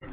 जय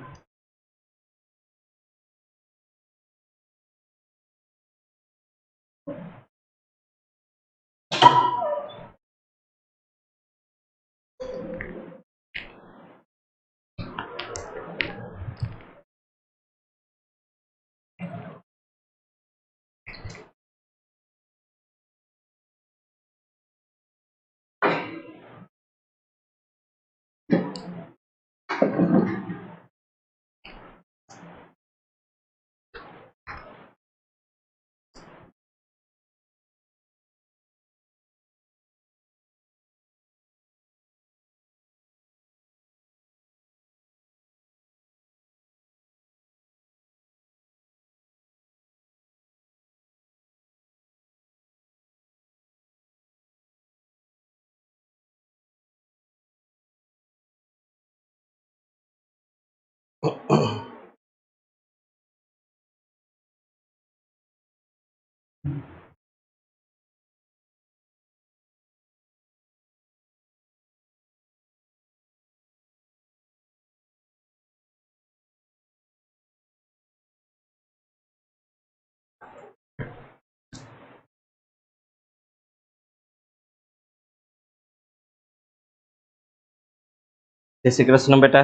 श्री कृष्ण बेटा,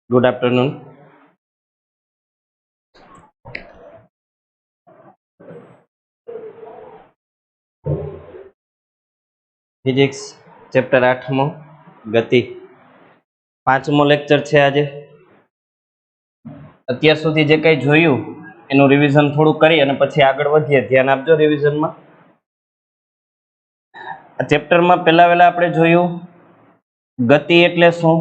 good afternoon. Physics chapter 8मो गति 5मो लेक्चर है आज। અત્યાર સુધી જે કંઈ જોયું એનું રિવિઝન થોડું કરી અને પછી આગળ વધીએ। ધ્યાન આપજો રિવિઝનમાં। આ ચેપ્ટરમાં પહેલા આપણે જોયું ગતિ એટલે શું,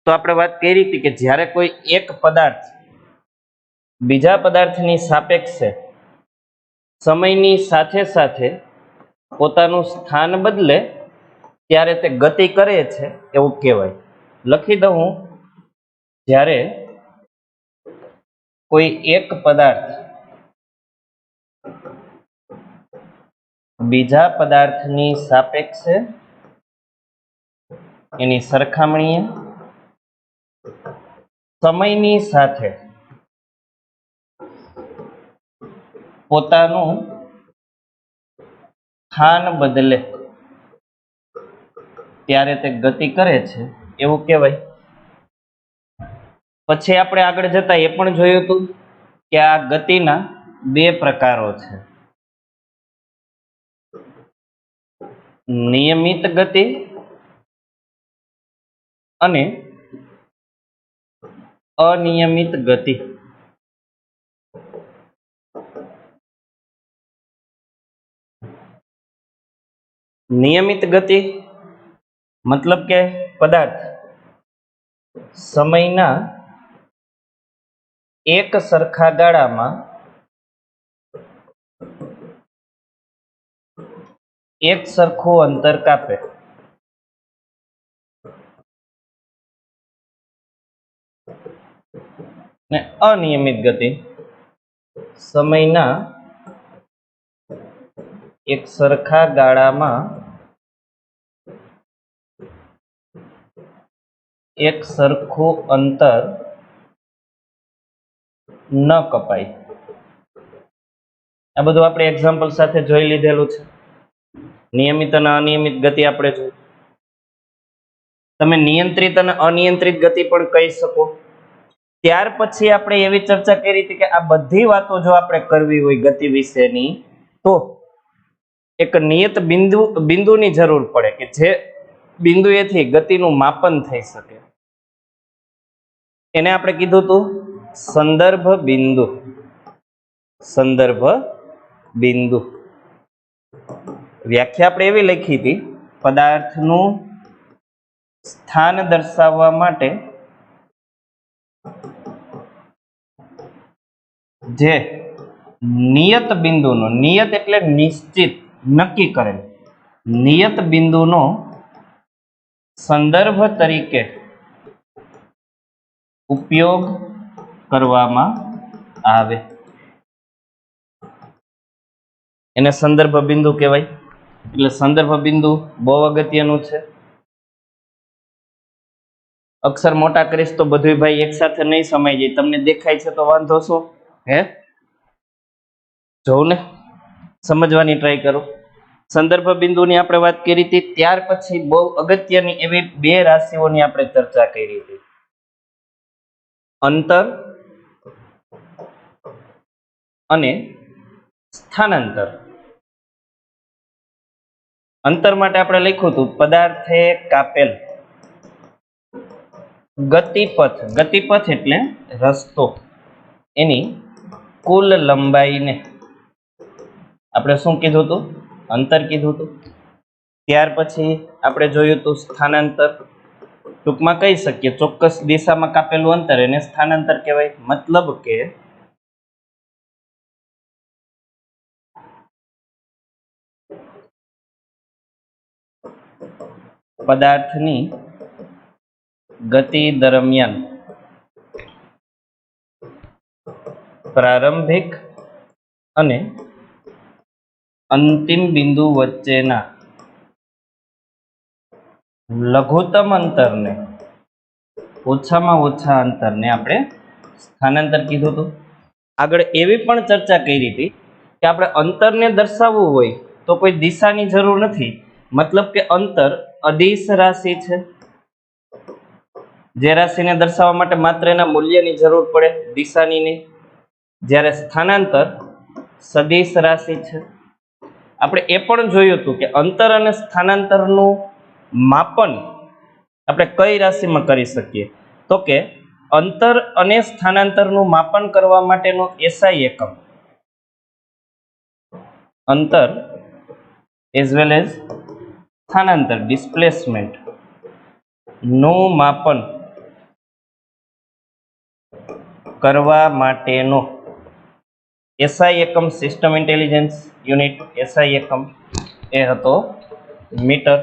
તો આપણે વાત કરી હતી કે જ્યારે કોઈ એક પદાર્થ બીજા પદાર્થની સાપેક્ષે સમયની સાથે સાથે પોતાનું સ્થાન બદલે ત્યારે તે ગતિ કરે છે એવું કહેવાય। લખી દઉં હું, જ્યારે કોઈ એક પદાર્થ બીજા પદાર્થની સાપેક્ષે એની સરખામણીએ સમયની સાથે પોતાનું સ્થાન બદલે ત્યારે તે ગતિ કરે છે એવું કહેવાય। પછી આપણે આગળ જતા એ પણ જોયું હતું કે આ ગતિના બે પ્રકારો છે, નિયમિત ગતિ અને અનિયમિત ગતિ। નિયમિત ગતિ મતલબ કે પદાર્થ સમયના એક સરખા ગાળામાં એક સરખું અંતર કાપે। ને અનિયમિત ગતિ સમયના એક સરખા ગાળામાં એક સરખું અંતર ન કપાય। આ બધું આપણે એક્ઝામ્પલ સાથે જોઈ લીધેલું છે। નિયમિત અને અનિયમિત ગતિ આપણે જોઈ। તમે નિયંત્રિત અને અનિયંત્રિત ગતિ પણ કહી શકો। ત્યાર પછી આપણે એવી ચર્ચા કરી હતી કે આ બધી વાતો જો આપણે કરવી હોય ગતિ વિશેની તો એક નિયત બિંદુની જરૂર પડે કે જે બિંદુએથી ગતિનું માપન થઈ શકે। એને આપણે કીધું હતું સંદર્ભ બિંદુ। સંદર્ભ બિંદુ વ્યાખ્યા આપણે એવી લખી હતી, પદાર્થનું સ્થાન દર્શાવવા માટે જે નિયત બિંદુનો, નિયત એટલે નિશ્ચિત નક્કી કરેલ, નિયત બિંદુનો સંદર્ભ તરીકે ઉપયોગ કરવામાં આવે એને સંદર્ભ બિંદુ કહેવાય। એટલે સંદર્ભ બિંદુ બહુ અગત્યનું છે. અક્ષર મોટા કરીશ તો બધું ભાઈ એક સાથે નહીં સમાઈ જાય. તમને દેખાય છે તો વાંધો શું? હે, જોઉં ને, સમજવાની ટ્રાય કરો. સંદર્ભ બિંદુની આપણે વાત કરી હતી. ત્યાર પછી બહુ અગત્યની એવી બે રાશિઓની આપણે ચર્ચા કરી હતી, અંતર અને સ્થાનાંતર. અંતર માટે આપણે લખ્યું હતું પદાર્થે કાપેલ ગતિપથ. ગતિપથ એટલે રસ્તો, એની કુલ લંબાઈને આપણે શું કીધું હતું? અંતર કીધું હતું. ત્યાર પછી આપણે જોયું હતું સ્થાનાંતર. ટૂંકમાં કહી શકીએ ચોક્કસ દિશામાં કાપેલું અંતર એને સ્થાનાંતર કહેવાય. મતલબ કે પદાર્થની ગતિ દરમિયાન પ્રારંભિક અને અંતિમ બિંદુ વચ્ચેના લઘુત્તમ અંતરને, ઓછામાં ઓછા અંતરને આપણે સ્થાનાંતર કીધું હતું. આગળ એવી પણ ચર્ચા કરી હતી કે આપણે અંતરને દર્શાવવું હોય તો કોઈ દિશાની જરૂર નથી. મતલબ કે અંતર અદિશ રાશિ છે, જે રાશિને દર્શાવવા માટે માત્ર એના મૂલ્યની જરૂર પડે, દિશાની નહીં. જ્યારે સ્થાનાંતર સદિશ રાશિ છે. આપણે એ પણ જોયું હતું કે અંતર અને સ્થાનાંતરનું માપન આપણે કઈ રાશિમાં કરી શકીએ? તો કે અંતર અને સ્થાનાંતરનું માપન કરવા માટેનો એસઆઈ એકમ, અંતર એઝ વેલ એઝ સ્થાનાંતર ડિસ્પ્લેસમેન્ટ નું માપન કરવા માટેનો એસઆઈ એકમ, સિસ્ટમ ઇન્ટેલિજન્સ યુનિટ એસઆઈ એકમ, એ હતો મીટર.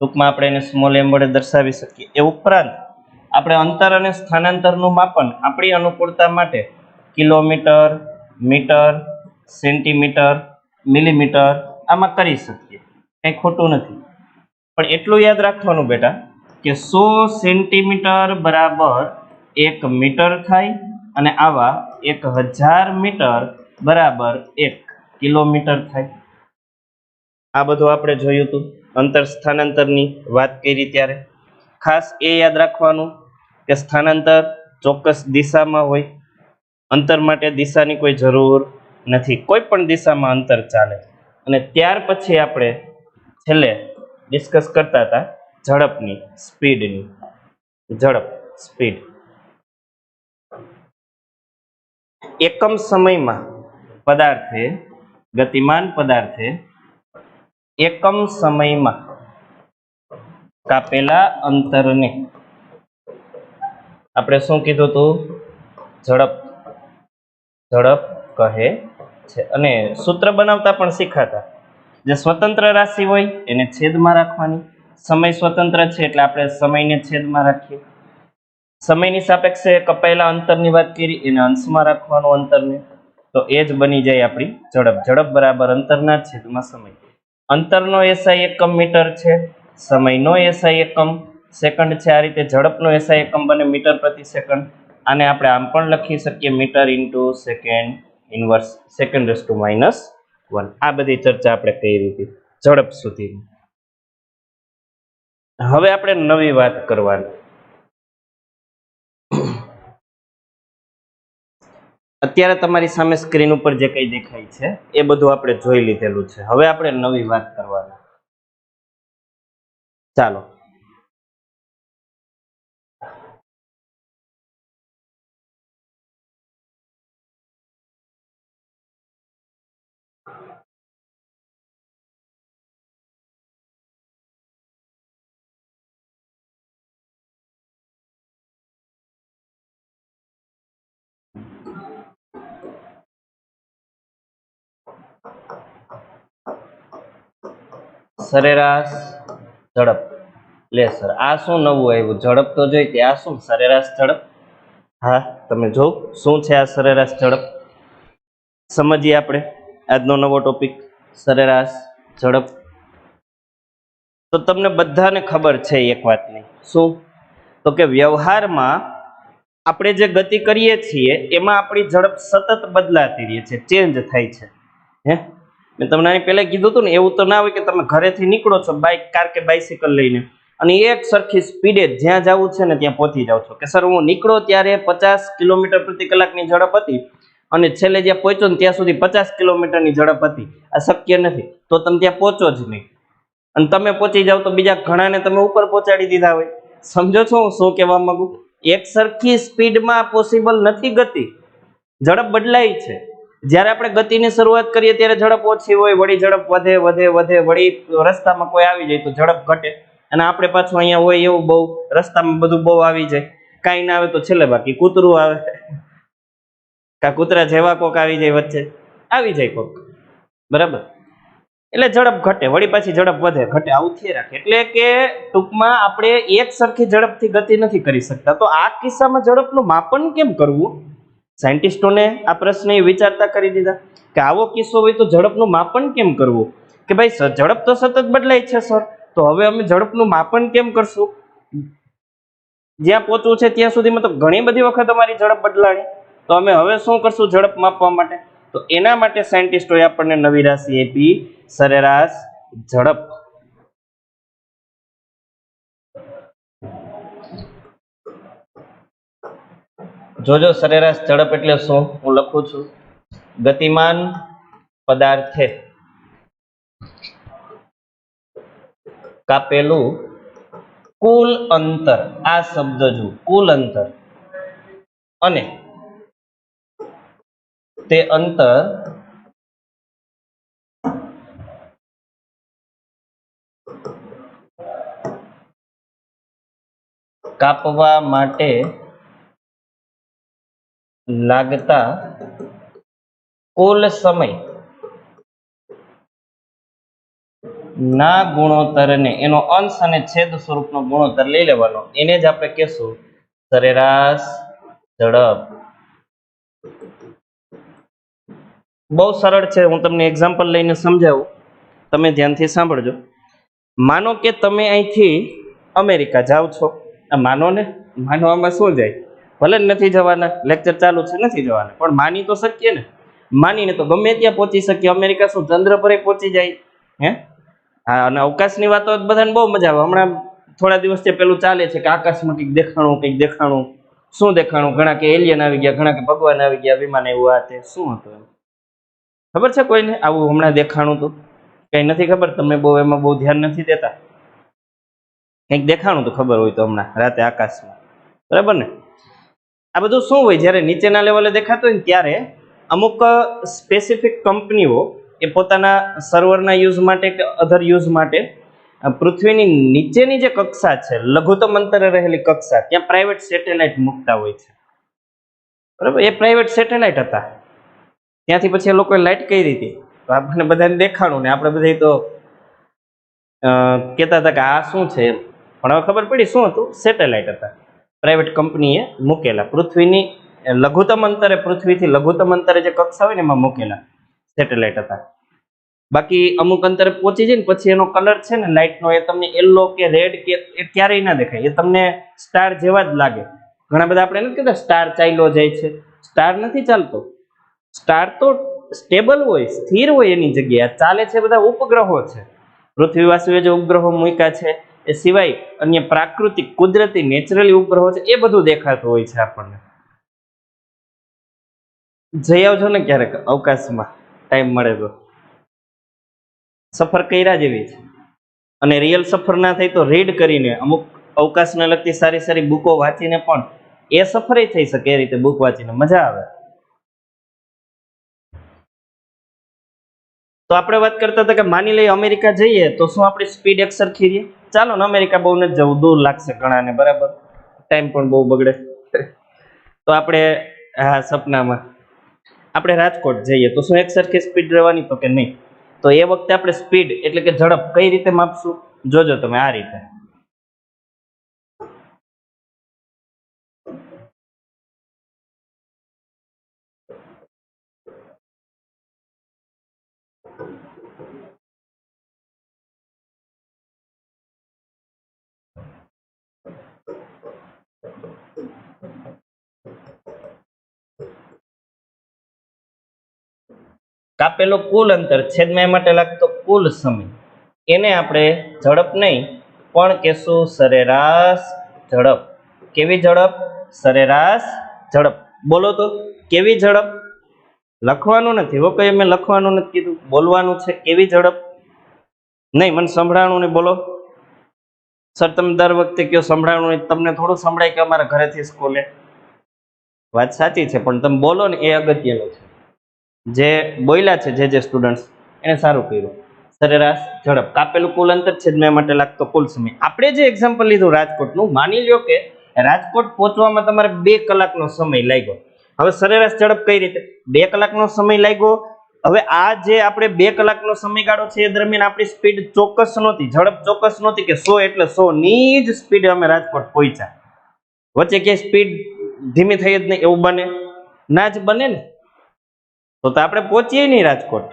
ટૂંકમાં આપણે એને સ્મોલ એમ વડે દર્શાવી શકીએ. એ ઉપરાંત આપણે અંતર અને સ્થાનાંતરનું માપન આપણી અનુકૂળતા માટે કિલોમીટર, મીટર, સેન્ટીમીટર, મિલીમીટર આમાં કરી શકીએ. કંઈ ખોટું નથી. પણ એટલું યાદ રાખવાનું બેટા કે 100 સેન્ટીમીટર બરાબર 1 મીટર થાય અને આવા 1000 મીટર બરાબર 1 કિલોમીટર થાય. આ બધું આપણે જોયું હતું અંતર સ્થાનાંતરની વાત કરી ત્યારે. ખાસ એ યાદ રાખવાનું કે સ્થાનાંતર ચોક્કસ દિશામાં હોય, અંતર માટે દિશાની કોઈ જરૂર નથી. કોઈ પણ દિશામાં અંતર ચાલે. અને ત્યાર પછી આપણે છેલ્લે ડિસ્કસ કરતા હતા ઝડપની, સ્પીડની. ઝડપ, સ્પીડ. એકમ સમયમાં પદાર્થે, ગતિમાન પદાર્થે એકમ સમયમાં કાપેલા અંતરને આપણે શું કીધું હતું? ઝડપ. ઝડપ કહે છે. અને સૂત્ર બનાવતા પણ શીખાતા. જે સ્વતંત્ર રાશિ હોય એને છેદમાં રાખવાની. સમય સ્વતંત્ર છે એટલે આપણે સમયને છેદમાં રાખીએ. સમયની સાપેક્ષે કપાયેલા અંતરની વાત કરી, એને અંશમાં રાખવાનું અંતરને. તો એ જ બની જાય આપણી ઝડપ. ઝડપ બરાબર અંતરના છેદમાં સમય. અંતરનો એસઆઈ એકમ મીટર છે, સમયનો એસઆઈ એકમ સેકન્ડ છે. આ રીતે ઝડપનો એસઆઈ એકમ બને મીટર પ્રતિ સેકન્ડ. આને આપણે આમ પણ લખી શકીએ metre into second inverse second raise to -1. આ બધી ચર્ચા આપણે કરી હતી ઝડપ સુધી. હવે આપણે નવી વાત કરવાની. અત્યારે તમારી સામે સ્ક્રીન ઉપર જે કંઈ દેખાય છે એ બધું આપણે જોઈ લીધેલું છે. હવે આપણે નવી વાત કરવાની. ચાલો. સરેરાશ ઝડપ. લે સર, આ શું નવું આવ્યું? ઝડપ તો જોઈ, આ શું સરેરાશ ઝડપ? હા, તમે જો શું છે આ સરેરાશ ઝડપ. સમજીએ આપણે આજનો નવો ટોપિક સરેરાશ ઝડપ. તો તમને બધાને ખબર છે એક વાતની, શું? તો કે વ્યવહારમાં આપણે જે ગતિ કરીએ છીએ એમાં આપણી ઝડપ સતત બદલાતી રહે છે, ચેન્જ થાય છે. હે, મેં તમને આની પહેલા કીધું હતું ને, એવું તો ના હોય કે તમે ઘરેથી નીકળો છો બાઇક, કાર કે બાઇસિકલ લઈને અને એક સરખી સ્પીડે જ્યાં જવું છે ને ત્યાં પહોંચી જાવ છો. કે સર હું નીકળો ત્યારે 50 કિલોમીટર પ્રતિ કલાકની ઝડપ હતી અને છેલ્લે જ્યાં પહોંચ્યો ને ત્યાં સુધી 50 કિલોમીટરની ઝડપ હતી. આ શક્ય નથી. તો તમે ત્યાં પહોંચો જ નહીં અને તમે પહોંચી જાવ તો બીજા ઘણાને તમે ઉપર પહોંચાડી દીધા હોય. સમજો છો હું શું કહેવા માંગુ? એક સરખી સ્પીડમાં પોસિબલ નથી ગતિ, ઝડપ બદલાય છે. જ્યારે આપણે ગતિની શરૂઆત કરીએ ત્યારે ઝડપ ઓછી હોય, વળી ઝડપ વધે વધે વધે, વળી રસ્તામાં કોઈ આવી જાય તો ઝડપ ઘટે અને આપણે પાછું અહીંયા હોય એવું બહુ રસ્તામાં બધું બહુ આવી જાય, કાંઈ ના આવે તો છેલ્લે બાકી કૂતરું આવે, કા કૂતરા જેવા કોક આવી જાય, વચ્ચે આવી જાય કોક, બરાબર? એટલે ઝડપ ઘટે, વળી પાછી ઝડપ વધે ઘટે, આવું થઈ રાખે. એટલે કે ટૂંકમાં આપણે એક સરખી ઝડપથી ગતિ નથી કરી શકતા. તો આ કિસ્સામાં ઝડપનું માપન કેમ કરવું? સાયન્ટિસ્ટોને આ પ્રશ્ન વિચારતા કરી દીધા કે આવો કિસ્સો હોય તો ઝડપનું માપન કેમ કરવું? કે ભાઈ ઝડપ તો સતત બદલાય છે સર, તો હવે અમે ઝડપનું માપન કેમ કરશું? જ્યાં પહોંચવું છે ત્યાં સુધીમાં તો ઘણી બધી વખત અમારી ઝડપ બદલાણી, તો અમે હવે શું કરશું ઝડપ માપવા માટે? તો એના માટે સાયન્ટિસ્ટોએ આપણને નવી રાશિ આપી, સરેરાશ ઝડપ. જોજો સરેરાશ ઝડપ એટલે શું, હું લખું છું. ગતિમાન પદાર્થે કાપેલું કુલ અંતર, આ શબ્દ જો કુલ અંતર, અને તે અંતર કાપવા માટે લાગતા કુલ સમય ના ગુણોત્તરને, એનો અંશ અને છેદ સ્વરૂપનો ગુણોત્તર લઈ લેવાનો, એને જ આપણે કહેશું સરેરાશ ઝડપ. બહુ સરળ છે, હું તમને એક્ઝામ્પલ લઈને સમજાવું, તમે ધ્યાનથી સાંભળજો. માનો કે તમે અહીંથી અમેરિકા જાઓ છો. માનો ને, માનવામાં શું જાય? ભલે નથી જવાના, લેક્ચર ચાલુ છે નથી જવાના, પણ માની તો શકીએ ને. માનીને તો ગમે ત્યાં પહોંચી શકીએ. અમેરિકા શું ચંદ્ર પર પહોંચી જાય? હે, હા. અને અવકાશની વાતો બધાને બહુ મજા આવે. હમણાં થોડા દિવસથી પેલું ચાલે છે કે આકાશમાં કંઈક દેખાણું, કંઈક દેખાણું. શું દેખાણું? ઘણા કે એલિયન આવી ગયા, ઘણા કે ભગવાન આવી ગયા, વિમાન એવું આ તે. શું હતું એમ ખબર છે કોઈને? આવું હમણાં દેખાણું તો કઈ નથી ખબર? તમે બહુ એમાં બહુ ધ્યાન નથી દેતા? કંઈક દેખાણું તો ખબર હોય તો હમણાં રાતે આકાશમાં, બરાબર ને? આ બધું શું હોય? જ્યારે નીચેના લેવલે દેખાતું હોય ને ત્યારે અમુક સ્પેસિફિક કંપનીઓ એ પોતાના સર્વરના યુઝ માટે કે અધર યુઝ માટે પૃથ્વીની નીચેની જે કક્ષા છે, લઘુત્તમ અંતરે રહેલી કક્ષા, ત્યાં પ્રાઇવેટ સેટેલાઇટ મૂકતા હોય છે, બરાબર? એ પ્રાઇવેટ સેટેલાઇટ હતા. ત્યાંથી પછી એ લોકોએ લાઇટ કઈ રીતે, તો આપણને બધાને દેખાણું ને આપણે બધા તો કહેતા હતા કે આ શું છે એમ. પણ હવે ખબર પડી શું હતું? સેટેલાઇટ હતા, પ્રાઇવેટ કંપનીએ મૂકેલા, પૃથ્વીની લઘુત્તમ અંતરે, પૃથ્વીથી લઘુત્તમ અંતરે જે કક્ષા હોય ને એમાં મૂકેલા સેટેલાઇટ હતા. બાકી અમુક અંતરે પહોંચી જાય ને પછી એનો કલર છે ને લાઇટનો, એ તમને યલો કે રેડ કે એ ક્યારેય ના દેખાય, એ તમને સ્ટાર જેવા જ લાગે. ઘણા બધા આપણે નથી કહેતા સ્ટાર ચાલ્યો જાય છે, સ્ટાર નથી ચાલતો. સ્ટાર તો સ્ટેબલ હોય, સ્થિર હોય એની જગ્યાએ. ચાલે છે બધા ઉપગ્રહો છે, પૃથ્વીવાસીઓએ જે ઉપગ્રહો મૂક્યા છે એ સિવાય અન્ય પ્રાકૃતિક, કુદરતી, નેચરલી ઉપગ્રહો છે, એ બધું દેખાતું હોય છે આપણને. જઈ આવજો ને ક્યારેક અવકાશમાં, ટાઈમ મળે તો. સફર કર્યા જેવી છે. અને રિયલ સફર ના થાય તો રીડ કરીને, અમુક અવકાશને લગતી સારી સારી બુકો વાંચીને પણ એ સફર થઈ શકે. એ રીતે બુક વાંચીને મજા આવે. તો આપણે વાત કરતા હતા કે માની લઈએ અમેરિકા જઈએ તો શું આપણી સ્પીડ એક સરખી રહે? ચાલો ને, અમેરિકા બહુ નથી જવું, દૂર લાગશે ઘણાને, બરાબર? ટાઈમ પણ બહુ બગડે. તો આપણે સપનામાં આપણે રાજકોટ જઈએ તો શું એક સરખી સ્પીડ રહેવાની? તો કે નહીં. તો એ વખતે આપણે સ્પીડ એટલે કે ઝડપ કઈ રીતે માપશું? જોજો તમે આ રીતે. કાપેલું કુલ અંતર છેદમાં એ માટે લાગતો કુલ સમય, એને આપણે ઝડપ નહીં પણ કહેશું સરેરાશ ઝડપ. કેવી ઝડપ? સરેરાશ ઝડપ. બોલો તો કેવી ઝડપ? લખવાનું નથી હો, કઈ મેં લખવાનું નથી કીધું, બોલવાનું છે. કેવી ઝડપ? નહીં, મને સંભળાણું નહીં. બોલો સર, તમે દર વખતે કયો સંભળાણું નહીં. તમને થોડું સંભળાય કે અમારા ઘરેથી સ્કૂલે? વાત સાચી છે, પણ તમે બોલો ને એ અગત્યનું છે. જે બોલ્યા છે જે સ્ટુડન્ટ એને સારું કર્યું. સરેરાશ ઝડપ, કાપેલું કુલ અંતર છેદમાં માટે લાગતો કુલ સમય. આપણે જે એક્ઝામ્પલ લીધું રાજકોટનું, માની લ્યો કે રાજકોટ પહોંચવામાં તમારે 2 કલાકનો સમય લાગ્યો. હવે સરેરાશ ઝડપ કઈ રીતે? 2 કલાકનો સમય લાગ્યો. હવે આ જે આપણે 2 કલાકનો સમયગાળો છે એ દરમિયાન આપણી સ્પીડ ચોક્કસ નહોતી, ઝડપ ચોક્કસ નહોતી કે 100 એટલે 100 ની જ સ્પીડ અમે રાજકોટ પહોંચ્યા. વચ્ચે ક્યાંય સ્પીડ ધીમી થઈ જ નહીં, એવું બને ના જ બને ને. તો આપણે પહોંચીએ નહીં રાજકોટ.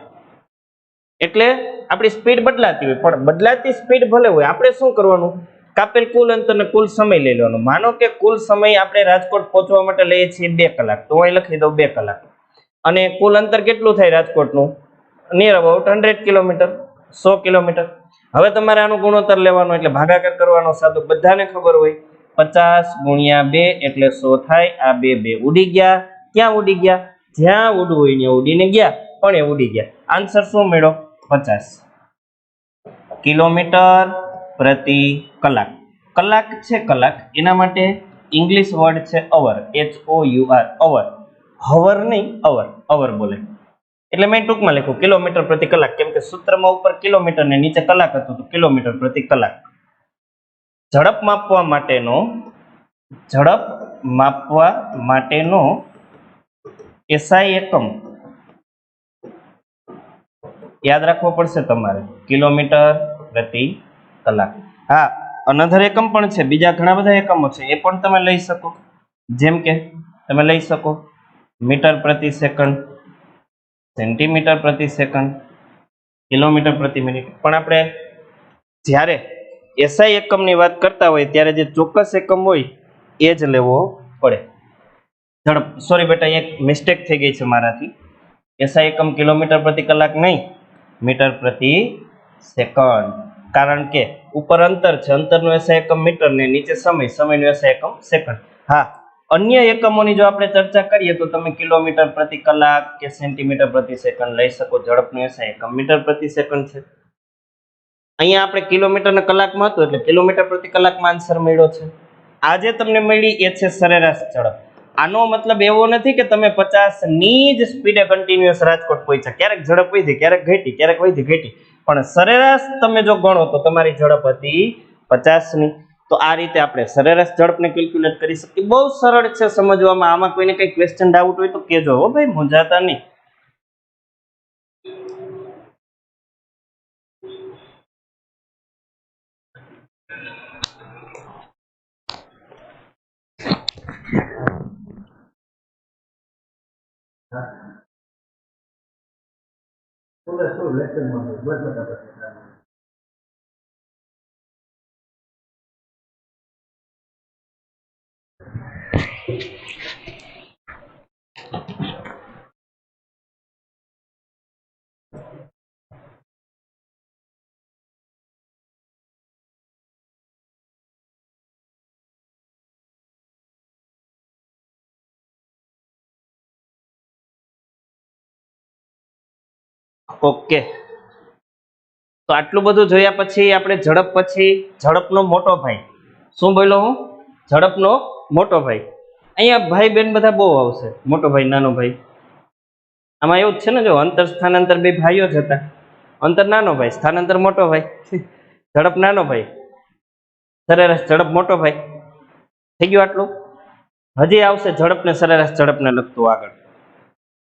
એટલે આપણી સ્પીડ બદલાતી હોય, પણ બદલાતી સ્પીડ ભલે હોય, આપણે શું કરવાનું? કાપેલ કુલ અંતર ને કુલ સમય લઈ લેવાનો. માનો કે કુલ સમય આપણે રાજકોટ પહોંચવા માટે લઈએ છીએ 2 કલાક, તો અહીં લખી દઉં 2 કલાક. અને કુલ અંતર કેટલું થાય રાજકોટનું? Near about 100 kilometre, 100 kilometre. હવે તમારે આનું ગુણોત્તર લેવાનો, એટલે ભાગાકાર કરવાનો. સાદો બધાને ખબર હોય, 50 ગુણ્યા 2 એટલે 100 થાય. આ 2 ઉડી ગયા. ક્યાં ઉડી ગયા? જ્યાં ઉડવું હોય ત્યાં ઉડીને ગયા, પણ એ ઉડી ગયા. આન્સર શું મળ્યો? 50 કિલોમીટર પ્રતિ કલાક. કલાક છે કલાક, એના માટે ઇંગ્લિશ વર્ડ છે અવર, HOUR, અવર. હવર નહીં, અવર. અવર બોલે એટલે મેં ટૂંકમાં લખ્યું કિલોમીટર પ્રતિ કલાક, કેમ કે સૂત્રમાં ઉપર કિલોમીટર ને નીચે કલાક હતું, તો કિલોમીટર પ્રતિ કલાક. ઝડપ માપવા માટેનો SI એકમ યાદ રાખવો પડશે તમારે, કિલોમીટર પ્રતિ કલાક. હા, અનધર એકમ પણ છે, બીજા ઘણા બધા એકમો છે, એ પણ તમે લઈ શકો. જેમ કે તમે લઈ શકો મીટર પ્રતિ સેકન્ડ, સેન્ટીમીટર પ્રતિ સેકન્ડ, કિલોમીટર પ્રતિ મિનિટ. પણ આપણે જ્યારે SI એકમની વાત કરતા હોય ત્યારે જે ચોક્કસ એકમ હોય એ જ લેવો પડે. ઝડપ, સોરી બેટા, એક મિસ્ટેક થઈ ગઈ છે મારાથી. SI એકમ કિલોમીટર પ્રતિ કલાક નહીં, મીટર પ્રતિ સેકન્ડ. કારણ કે ઉપર અંતર છે, અંતરનું SI એકમ મીટર ને નીચે સમય, સમયનું SI એકમ સેકન્ડ. હા, અન્ય એકમોની જો આપણે ચર્ચા કરીએ તો તમે કિલોમીટર પ્રતિ કલાક કે સેન્ટીમીટર પ્રતિ સેકન્ડ લઈ શકો. ઝડપનું SI એકમ મીટર પ્રતિ સેકન્ડ છે. અહીંયા આપણે કિલોમીટર ને કલાકમાં હતું એટલે કિલોમીટર પ્રતિ કલાકમાં આન્સર મળ્યો છે. આજે તમને મળી એ છે સરેરાશ ઝડપ. આનો મતલબ એવો નથી કે તમે 50 ની જ સ્પીડે કન્ટિન્યુઅસ રાજકોટ પહોંચ્યા. ક્યારેક ઝડપ વધી, ક્યારેક ઘટી, ક્યારેક વધી ઘટી, પણ સરેરાશ તમે જો ગણો તો તમારી ઝડપ હતી 50 ની. તો આ રીતે આપણે સરેરાશ ઝડપને કેલ્ક્યુલેટ કરી શકીએ. બહુ સરળ છે સમજવામાં. આમાં કોઈને કઈ ક્વેશ્ચન ડાઉટ હોય તો કહેજો હો ભાઈ, મૂંઝાતા નહીં. ઓકે, તો આટલું બધું જોયા પછી આપણે ઝડપ પછી ઝડપનો મોટો ભાઈ. શું બોલ્યો હું? ઝડપનો મોટો ભાઈ. અહીંયા ભાઈ બેન બધા બહુ આવશે. મોટો ભાઈ, નાનો ભાઈ. આમાં એવું જ છે ને, જો અંતર સ્થાનાંતર બે ભાઈઓ જ હતા. અંતર નાનો ભાઈ, સ્થાનાંતર મોટો ભાઈ. ઝડપ નાનો ભાઈ, સરેરાશ ઝડપ મોટો ભાઈ. થઈ ગયું આટલું. હજી આવશે ઝડપ ને સરેરાશ ઝડપને લગતું આગળ.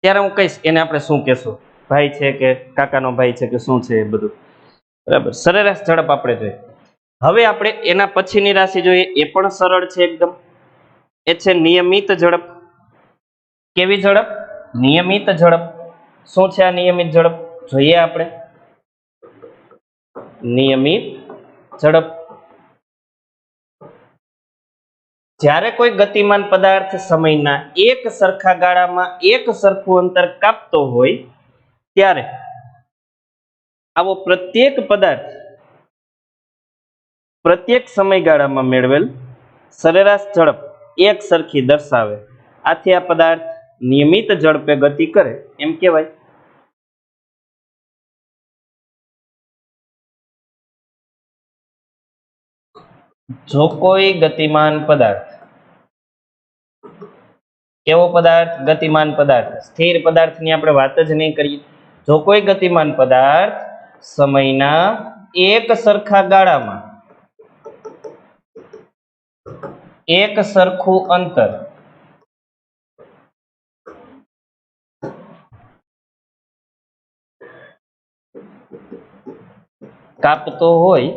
ત્યારે હું કહીશ એને આપણે શું કહેશું, ભાઈ છે કે કાકાનો ભાઈ છે કે શું છે એ બધું. બરાબર, સરેરાશ ઝડપ આપણે જોઈએ. હવે આપણે એના પછીની રાશિ જોઈએ, એ પણ સરળ છે એકદમ. એ છે નિયમિત ઝડપ. કેવી ઝડપ? નિયમિત ઝડપ. શું છે આ નિયમિત ઝડપ? જોઈએ આપણે. નિયમિત ઝડપ, જ્યારે કોઈ ગતિમાન પદાર્થ સમયના એક સરખા ગાળામાં એક સરખું અંતર કાપતો હોય ત્યારે આવો પ્રત્યેક પદાર્થ પ્રત્યેક સમયગાળામાં મેળવેલ સરેરાશ ઝડપ એક સરખી દર્શાવે, આથી આ પદાર્થ નિયમિત ઝડપે ગતિ કરે એમ કહેવાય. જો કોઈ ગતિમાન પદાર્થ, કેવો પદાર્થ? ગતિમાન પદાર્થ. સ્થિર પદાર્થની આપણે વાત જ નહીં કરીએ. જો કોઈ ગતિમાન પદાર્થ સમયના એક સરખા ગાળામાં એક સરખું અંતર કાપતો હોય,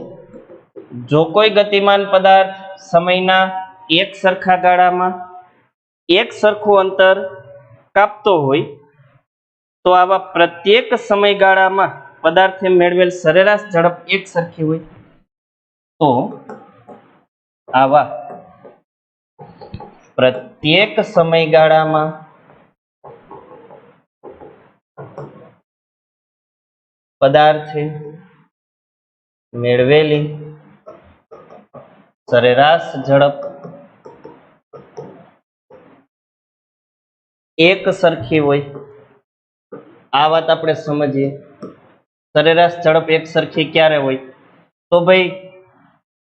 જો કોઈ ગતિમાન પદાર્થ સમયના એક સરખા ગાળામાં એક સરખું અંતર કાપતો હોય, તો આવા પ્રત્યેક સમયગાળામાં પદાર્થે મેળવેલ સરેરાશ ઝડપ એક સરખી હોય, તો આવા પ્રત્યેક સમયગાળામાં પદાર્થે મેળવેલી સરેરાશ ઝડપ એક સરખી હોય. આ વાત આપણે સમજીએ. સરેરાશ ઝડપ એક સરખી ક્યારે હોય? તો ભાઈ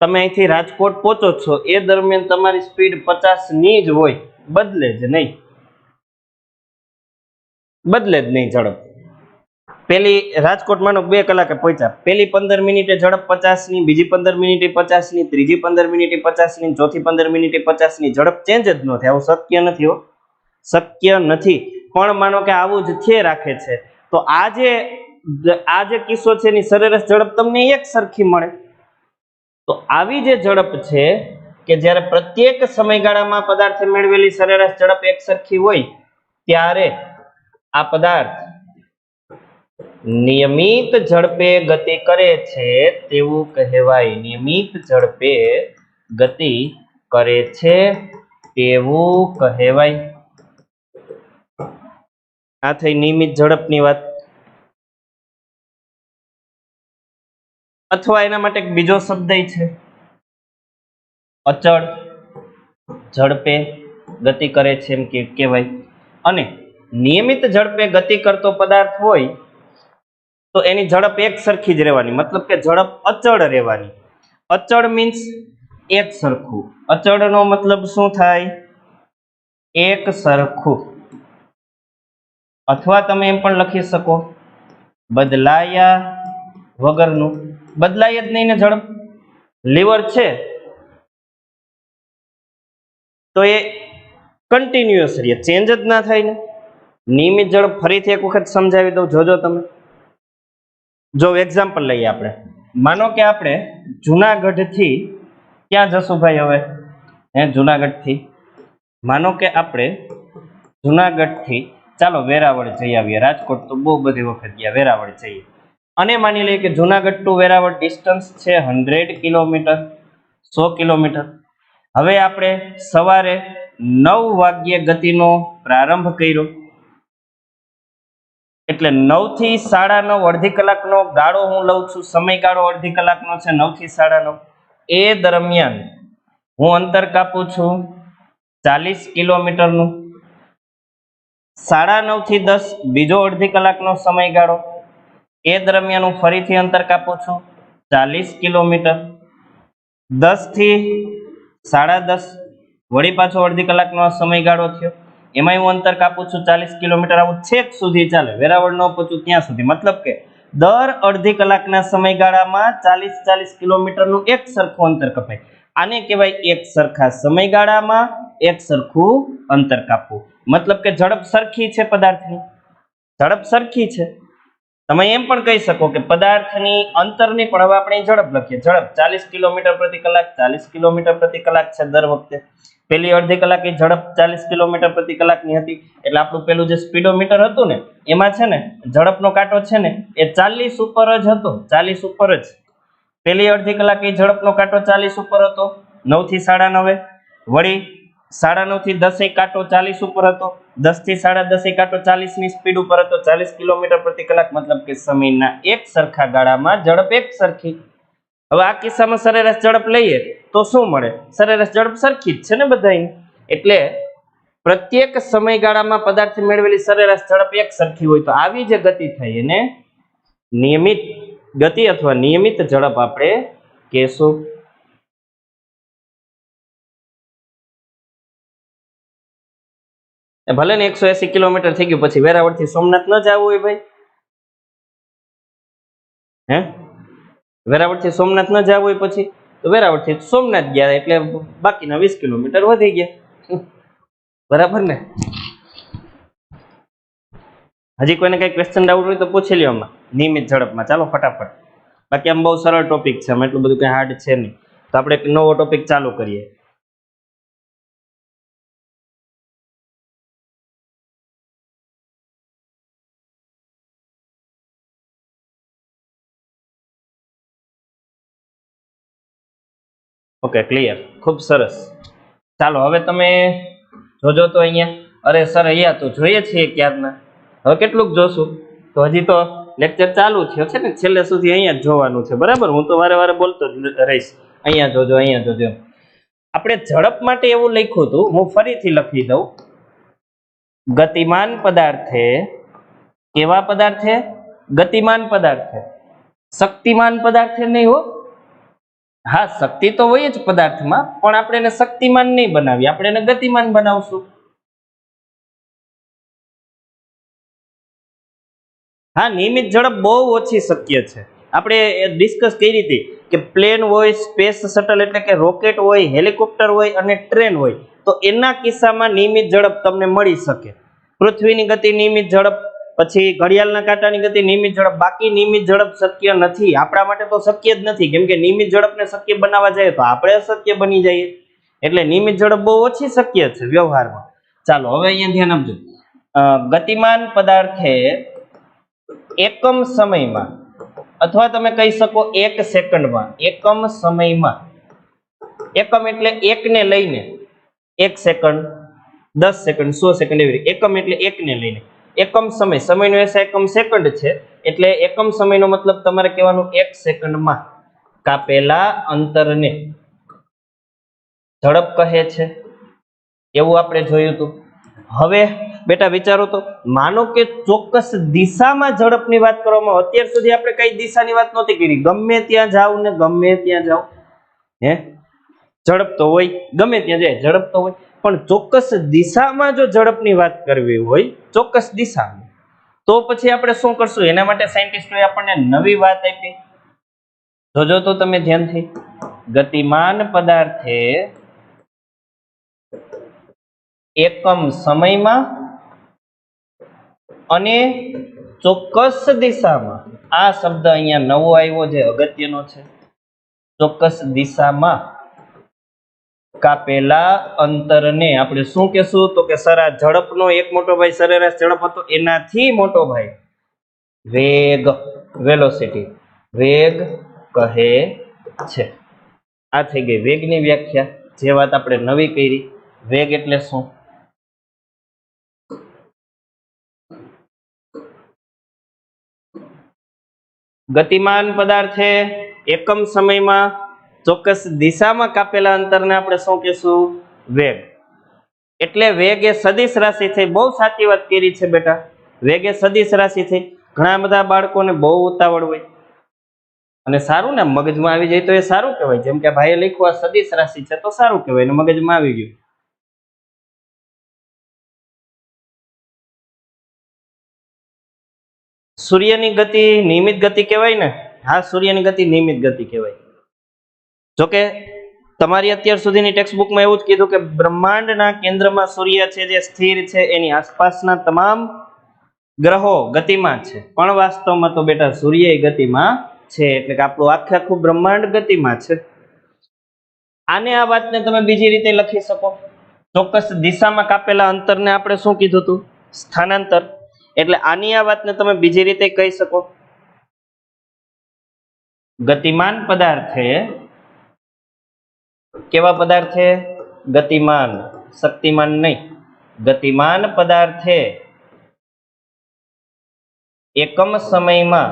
તમે અહીંથી રાજકોટ પહોંચો છો એ દરમિયાન તમારી સ્પીડ 50 ની જ હોય, બદલે જ નહીં ઝડપ. પેલી રાજકોટ માનો 2 કલાકે પહોંચ્યા, પેલી 15 મિનિટે ઝડપ 50 ની, બીજી 15 મિનિટે 50 ની, ત્રીજી 15 મિનિટે 50 ની, ચોથી 15 મિનિટે 50 ની. ઝડપ ચેન્જ જ ન થાય. આવું શક્ય નથી. શક્ય નથી. પણ માનો કે આવું જ થયે રાખે છે, તો આ જે કિસ્સો છે એની સરેરાશ ઝડપ તમને એક સરખી મળે. તો આવી જે ઝડપ છે કે જ્યારે પ્રત્યેક સમયગાળામાં પદાર્થે મેળવેલી સરેરાશ ઝડપ એક સરખી હોય, ત્યારે આ પદાર્થ નિયમિત ઝડપે ગતિ કરે છે તેવું કહેવાય. નિયમિત ઝડપે ગતિ કરે છે તેવું કહેવાય. આ થઈ નિયમિત ઝડપની વાત. અથવા એના માટે એક બીજો શબ્દ છે, અચળ ઝડપે ગતિ કરે છે એમ કહેવાય. અને નિયમિત ઝડપે ગતિ કરતો પદાર્થ હોય તો એની ઝડપ એક સરખી જ રહેવાની, મતલબ કે ઝડપ અચળ રહેવાની. અચળ મીન્સ એક સરખું. અચળનો મતલબ શું થાય? એક સરખું. અથવા તમે એમ પણ લખી શકો બદલાયા વગરનું. બદલાય જ નહીં ને ઝડપ. લીવર છે તો એ કન્ટિન્યુઅસ રહે, ચેન્જ જ ના થાય ને. નિયમિત ઝડપ ફરીથી એક વખત સમજાવી દઉં, જોજો તમે. જો એક્ઝામ્પલ લઈએ આપણે. માનો કે આપણે જુનાગઢથી ક્યાં જશું ભાઈ? હવે જુનાગઢથી માનો કે આપણે જુનાગઢથી ચાલો વેરાવળ જઈ આવીએ. રાજકોટ તો બહુ બધી વખત ગયા, વેરાવળ જઈએ. અને માની લઈએ કે જુનાગઢ ટુ વેરાવળ ડિસ્ટન્સ છે 100 કિલોમીટર, 100 કિલોમીટર. હવે આપણે સવારે 9 વાગ્યે ગતિનો પ્રારંભ કર્યો, એટલે 9 થી 9:30 અડધી કલાકનો ગાળો હું લઉં છું. સમયગાળો અડધી કલાકનો છે, 9 થી 9:30. એ દરમિયાન હું અંતર કાપું છું 40 કિલોમીટરનું. 9:30 થી 10 બીજો અડધી કલાકનો સમયગાળો. એ દરમિયાન હું ફરીથી અંતર કાપું છું 40 કિલોમીટર. 10 થી 10:30 વળી પાછો અડધી કલાકનો સમયગાળો થયો, એમાંય હું અંતર કાપું છું 40 કિલોમીટર. આવું છેક સુધી ચાલે, વેરાવળ ન પહોંચું ત્યાં સુધી. મતલબ કે દર અડધી કલાકના સમયગાળામાં 40 કિલોમીટરનું એક સરખું અંતર કપાય. આને કહેવાય એક સરખા સમયગાળામાં એક સરખું અંતર કાપવું. મતલબ કે ઝડપ સરખી છે, પદાર્થની ઝડપ સરખી છે. તમે એમ પણ કહી શકો કે પદાર્થની અંતરની પણ હવે આપણે ઝડપ લખીએ. ઝડપ 40 કિલોમીટર પ્રતિ કલાક, 40 કિલોમીટર પ્રતિ કલાક છે દર વખતે. પેલી અડધી કલાકે ઝડપ 40 કિલોમીટર પ્રતિ કલાકની હતી, એટલે આપણું પેલું જે સ્પીડોમીટર હતું ને એમાં છે ને ઝડપનો કાંટો છે ને એ 40 ઉપર જ હતો, 40 ઉપર જ. પેલી અડધી કલાકે ઝડપનો કાંટો 40 ઉપર હતો 9 થી 9:30. વળી 9:30 થી 10 કાંટો 40 ઉપર હતો, 10 થી 10:30 કાંટો 40 ની સ્પીડ ઉપર હતો, 40 કિલોમીટર પ્રતિ કલાક, મતલબ કે સમયના એક સરખા ગાળામાં ઝડપ એક સરખી. હવે આ કિસ્સામાં સરેરાશ ઝડપ લઈએ તો શું મળે? સરેરાશ ઝડપ સરખી જ છે ને બધાની, એટલે પ્રત્યેક સમયગાળામાં પદાર્થે મેળવેલી સરેરાશ ઝડપ એક સરખી હોય તો આવી જે ગતિ થઈ એને નિયમિત ગતિ અથવા નિયમિત ઝડપ આપણે કહેશું. ભલે ને 180 કિલોમીટર થઈ ગયું, પછી વેરાવળ થી સોમનાથ ન જવું હોય ભાઈ? હે, વેરાવળ થી સોમનાથ ન જવું હોય પછી તો વેરાવળ થી સોમનાથ ગયા એટલે બાકીના 20 કિલોમીટર વધી ગયા. બરાબર ને? હજી કોઈને કઈ ક્વેશ્ચન ડાઉટ હોય તો પૂછી લ્યો આમાં નિયમિત ઝડપમાં. ચાલો ફટાફટ, બાકી આમ બહુ સરળ ટોપિક છે, આમ એટલું બધું કઈ હાર્ડ છે નહીં. તો આપણે એક નવો ટોપિક ચાલુ કરીએ. ઓકે, ક્લિયર, ખૂબ સરસ. ચાલો હવે તમે જોજો તો અહીંયા. અરે સર અહીંયા તો જોઈએ છીએ ક્યારના, હવે કેટલુંક જોશું? તો હજી તો લેક્ચર ચાલુ થયો છે ને, છેલ્લે સુધી અહીંયા જ જોવાનું છે. બરાબર, હું તો વારે વારે બોલતો જ રહીશ, અહીંયા જોજો, અહીંયા જોજો. આપણે ઝડપ માટે એવું લખ્યું હતું, હું ફરીથી લખી દઉં. ગતિમાન પદાર્થે, કેવા પદાર્થે? ગતિમાન પદાર્થે, શક્તિમાન પદાર્થે નહીં હો. હા, શક્તિ તો હોય જ પદાર્થમાં, પણ આપણે એને શક્તિમાન નહીં બનાવીએ, આપણે એને ગતિમાન બનાવશું. હા, નિયમિત ઝડપ બહુ ઓછી શક્ય છે. આપણે ડિસ્કસ કરી હતી કે પ્લેન હોય, સ્પેસ શટલ એટલે કે રોકેટ હોય, હેલિકોપ્ટર હોય અને ટ્રેન હોય, તો એના કિસ્સામાં નિયમિત ઝડપ તમને મળી શકે. પૃથ્વીની ગતિ નિયમિત ઝડપ, પછી ઘડિયાળના કાંટાની ગતિ નિયમિત ઝડપ. બાકી નિયમિત ઝડપ શક્ય નથી, આપણા માટે તો શક્ય જ નથી, કેમ કે નિયમિત ઝડપને શક્ય બનાવવા જાય તો આપણે અશક્ય બની જઈએ. એટલે નિયમિત ઝડપ બહુ ઓછી શક્ય છે વ્યવહારમાં. ચાલો હવે અહીંયા ધ્યાન આપજો. ગતિમાન પદાર્થે એકમ સમયમાં, અથવા તમે કહી શકો એક સેકન્ડમાં, એકમ સમયમાં, એકમ એટલે એકને લઈને, 1 સેકન્ડ, 10 સેકન્ડ, 100 સેકન્ડ, એવી રીતે એકમ એટલે એકને લઈને. એકમ સમય, સમયનો એસા એકમ સેકન્ડ છે, એટલે એકમ સમયનો મતલબ તમારે કહેવાનું 1 સેકન્ડમાં કાપેલા અંતરને ઝડપ કહે છે, એવું આપણે જોયું હતું. હવે બેટા વિચારો તો, માનો કે ચોક્કસ દિશામાં ઝડપની વાત કરવામાં, અત્યાર સુધી આપણે કઈ દિશાની વાત નહોતી કરી, ગમે ત્યાં જાવ ને ગમે ત્યાં જાવ, હે, ઝડપ તો હોય, ગમે ત્યાં જાય ઝડપ તો હોય, પણ ચોક્કસ દિશામાં જો ઝડપની વાત કરવી હોય, ચોક્કસ દિશામાં, તો પછી આપણે શું કરશું? એના માટે સાયન્ટિસ્ટોએ આપણને નવી વાત આપી. જોજો તો તમે ધ્યાનથી. ગતિમાન પદાર્થે એકમ સમયમાં અને ચોક્કસ દિશામાં, આ શબ્દ અહીંયા નવો આવ્યો છે, અગત્યનો છે. ચોક્કસ દિશામાં કાપેલા અંતરને આપણે શું કહેશું? તો કે સર આ ઝડપનો એક મોટો ભાઈ સરેરાશ ઝડપ હતો, એનાથી મોટો ભાઈ વેગ, વેલોસિટી, વેગ કહે છે. આ થઈ ગઈ વેગની વ્યાખ્યા, જે વાત આપણે નવી કરી. વેગ એટલે શું? ગતિમાન પદાર્થે એકમ સમયમાં ચોક્કસ દિશામાં કાપેલા અંતરને આપણે શું કહેશું? વેગ. એટલે વેગ એ સદિશ રાશિ થઈ. બહુ સાચી વાત કરી છે બેટા, વેગ એ સદિશ રાશિ થઈ. ઘણા બધા બાળકોને બહુ ઉતાવળ હોય, અને સારું ને, મગજમાં આવી જાય તો એ સારું કહેવાય. જેમ કે ભાઈએ લખ્યું આ સદિશ રાશિ છે તો સારું કહેવાય, ને મગજમાં આવી ગયું. સૂર્યની ગતિ નિયમિત ગતિ કહેવાય ને? હા, સૂર્યની ગતિ નિયમિત ગતિ કહેવાય. જોકે તમારી અત્યાર સુધીની ટેક્સ્ટબુકમાં એવું જ કીધું કે બ્રહ્માંડના કેન્દ્રમાં સૂર્ય છે, જે સ્થિર છે, એની આસપાસના તમામ ગ્રહો ગતિમાં છે. પણ વાસ્તવમાં તો બેટા સૂર્ય ગતિમાં છે, એટલે કે આપણું આખું બ્રહ્માંડ ગતિમાં છે. આને, આ વાતને તમે બીજી રીતે લખી શકો. ચોક્કસ દિશામાં કાપેલા અંતરને આપણે શું કીધું હતું? સ્થાનાંતર. એટલે આની આ વાતને તમે બીજી રીતે કહી શકો. ગતિમાન પદાર્થે, કેવા પદાર્થે? ગતિમાન, શક્તિમાન નહીં, ગતિમાન પદાર્થે એકમ સમયમાં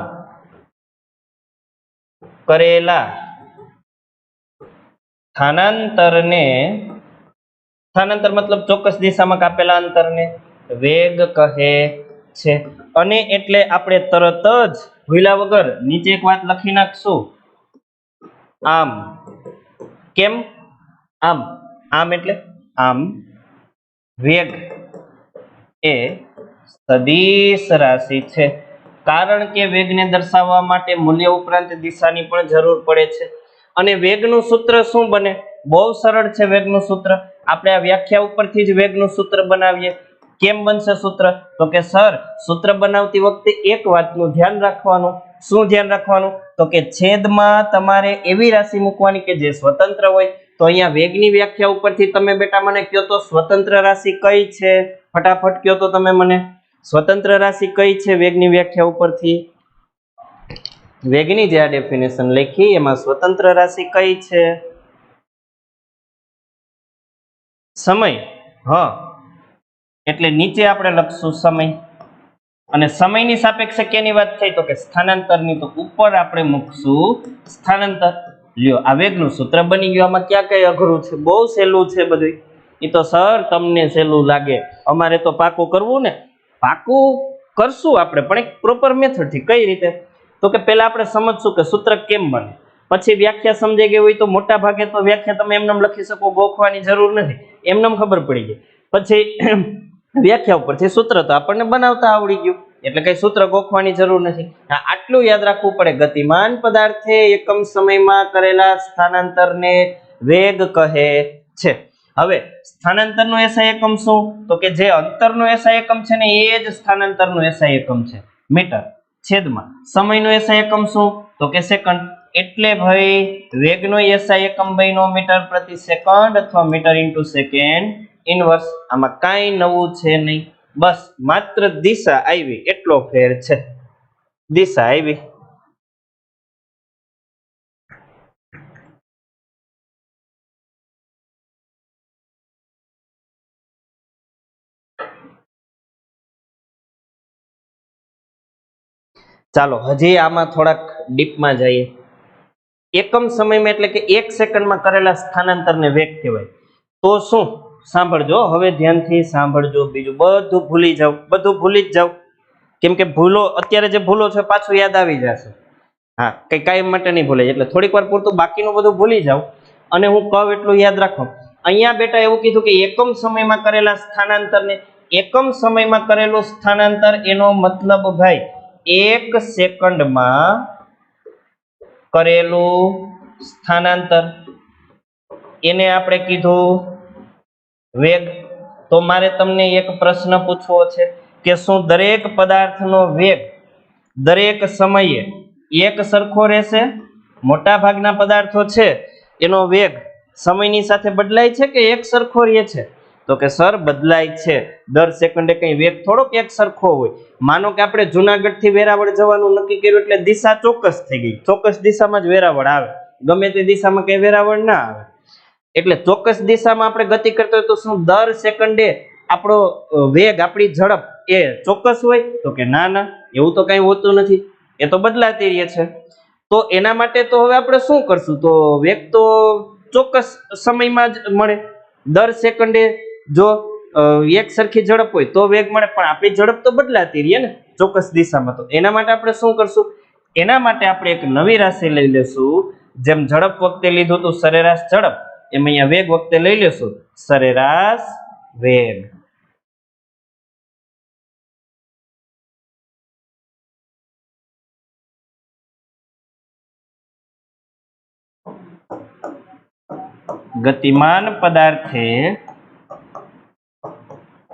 કરેલા સ્થાનાંતરને, સ્થાનાંતર મતલબ ચોક્કસ દિશામાં કાપેલા અંતરને વેગ કહે છે. અને એટલે આપણે તરત જ ભૂલ્યા વગર નીચે એક વાત લખી નાખશું, આમ. કેમ આમ? આમ એટલે આમ વેગ એ સદિશ રાશિ છે, કારણ કે વેગને દર્શાવવા માટે મૂલ્ય ઉપરાંત દિશાની પણ જરૂર પડે છે. અને વેગનું સૂત્ર શું બને? બહુ સરળ છે વેગનું સૂત્ર. આપણે આ વ્યાખ્યા ઉપરથી જ વેગનું સૂત્ર બનાવીએ. કેમ બનશે સૂત્ર? તો કે સર, સૂત્ર બનાવતી વખતે એક વાતનું ધ્યાન રાખવાનું. શું ધ્યાન રાખવાનું? તો કે છેદમાં તમારે એવી રાશિ મૂકવાની કે જે સ્વતંત્ર હોય. તો અહીંયા વેગની વ્યાખ્યા ઉપરથી તમે બેટા મને કહો તો સ્વતંત્ર રાશિ કઈ છે? ફટાફટ કહો તો તમે મને, સ્વતંત્ર રાશિ કઈ છે વેગની વ્યાખ્યા ઉપરથી? વેગની જે આ ડેફિનેશન લખી એમાં સ્વતંત્ર રાશિ કઈ છે? સમય. હા, એટલે નીચે આપણે લખશું સમય. અને સમયની સાપેક્ષે કેની વાત થઈ? તો કે સ્થાનાંતરની. તો ઉપર આપણે મૂકશું સ્થાનાંતર. લ્યો, આ વેગનું સૂત્ર બની ગયું. આમાં ક્યાં કઈ અઘરું છે? બહુ સહેલું છે બધું. એ તો સર તમને સહેલું લાગે, અમારે તો પાકું કરવું ને. પાકું કરશું આપણે, પણ એક પ્રોપર મેથડથી. કઈ રીતે? તો કે પહેલા આપણે સમજશું કે સૂત્ર કેમ બને, પછી વ્યાખ્યા સમજાઈ ગઈ હોય તો મોટા ભાગે તો વ્યાખ્યા તમે એમનેમ લખી શકો, ગોખવાની જરૂર નથી, એમનેમ ખબર પડી ગઈ. પછી વ્યાખ્યા ઉપરથી સૂત્ર તો આપણને બનાવતા આવડી ગયું, એટલે કઈ સૂત્ર ગોખવાની જરૂર નથી. આટલું યાદ રાખવું પડે, ગતિમાન પદાર્થે એકમ સમયમાં કરેલા સ્થાનાંતરને વેગ કહે છે. હવે સ્થાનાંતરનો એસઆઈ એકમ શું? તો કે જે અંતરનો એસઆઈ એકમ છે ને એ જ સ્થાનાંતરનો એસઆઈ એકમ છે, મીટર. છેદમાં સમયનો એસઆઈ એકમ શું? તો કે સેકન્ડ. એટલે ભાઈ વેગનો એસઆઈ એકમ બન્યો મીટર પ્રતિ સેકન્ડ અથવા મીટર ઇન્ટુ સેકન્ડ ઇનવર્સ. આમાં કાંઈ નવું છે નહીં, બસ માત્ર દિશા આવી એટલો ફેર છે. દિશા આવી. ચાલો હજી આમાં થોડાક ડીપમાં જઈએ. એકમ સમયમાં એટલે કે 1 સેકન્ડમાં કરેલા સ્થાનાંતરને વેગ કહેવાય. તો શું? સાંભળજો, હવે ધ્યાનથી સાંભળજો. બીજું બધું ભૂલી જાવ, બધું ભૂલી જ જાવ, કેમ કે ભૂલો અત્યારે જે ભૂલો છે પાછું યાદ આવી જશે. હા, કઈ કાયમ માટે નહીં ભૂલે, એટલે થોડીક વાર પૂરતું બાકીનું બધું ભૂલી જાવ અને હું કહું એટલું યાદ રાખો. અહીંયા બેટા એવું કીધું કે એકમ સમયમાં કરેલા સ્થાનાંતરને, એકમ સમયમાં કરેલું સ્થાનાંતર એનો મતલબ ભાઈ 1 સેકન્ડમાં કરેલું સ્થાનાંતર, એને આપણે કીધું વેગ. તો મારે તમને એક પ્રશ્ન પૂછવો છે કે શું દરેક પદાર્થનો વેગ દરેક સમયે એક સરખો રહેશે? મોટા ભાગના પદાર્થો છે એનો વેગ સમયની સાથે બદલાય છે કે એક સરખો રહે છે? તો કે સર બદલાય છે. દર સેકન્ડે કઈ વેગ થોડોક એક સરખો હોય. માનો કે આપણે જુનાગઢ થી વેરાવળ જવાનું નક્કી કર્યું એટલે દિશા ચોક્કસ થઈ ગઈ, ચોક્કસ દિશામાં જ વેરાવળ આવે, ગમે તે દિશામાં કઈ વેરાવળ ના આવે. એટલે ચોક્કસ દિશામાં આપણે ગતિ કરતા હોય તો શું દર સેકન્ડે આપણો વેગ, આપણી ઝડપ એ ચોક્કસ હોય? તો કે ના ના, એવું તો કઈ હોતું નથી, એ તો બદલાતી રહે છે. તો એના માટે તો હવે આપણે શું કરશું? તો વેગ તો ચોક્કસ સમયમાં જ મળે. દર સેકન્ડે જો એક સરખી ઝડપ હોય તો વેગ મળે, પણ આપણી ઝડપ તો બદલાતી રહે ને ચોક્કસ દિશામાં. તો એના માટે આપણે શું કરશું? એના માટે આપણે એક નવી રાશિ લઈ લેશું. જેમ ઝડપ વખતે લીધું હતું સરેરાશ ઝડપ, એમ અહીંયા વેગ વખતે લઈ લેશું સરેરાશ વેગ. ગતિમાન પદાર્થે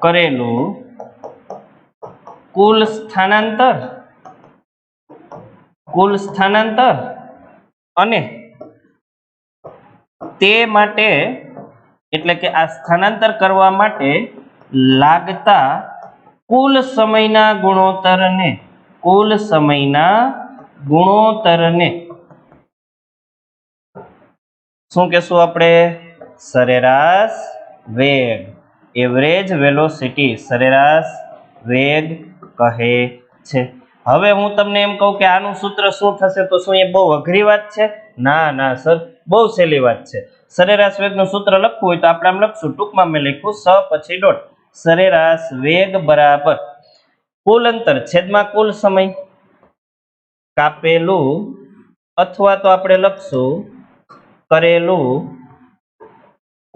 કરેલું કુલ સ્થાનાંતર અને તે માટે એટલે કે આ સ્થાનાંતર કરવા માટે લાગતા કુલ સમયના ગુણોત્તરને શું કહેશું આપણે? સરેરાશ વેગ. એવરેજ વેલોસિટી, સરેરાશ વેગ કહે છે. હવે હું તમને એમ કહું કે આનું સૂત્ર શું થશે, તો શું એ બહુ અઘરી વાત છે? ના ના સર, બહુ સહેલી વાત છે. સરેરાશ વેગનું સૂત્ર લખવું હોય તો આપણે આમ લખશું, ટૂંકમાં મેં લખ્યું સ પછી ડોટ. સરેરાશ વેગ બરાબર કુલ અંતર છેદમાં કુલ સમય કાપેલું, અથવા તો આપણે લખશું કરેલું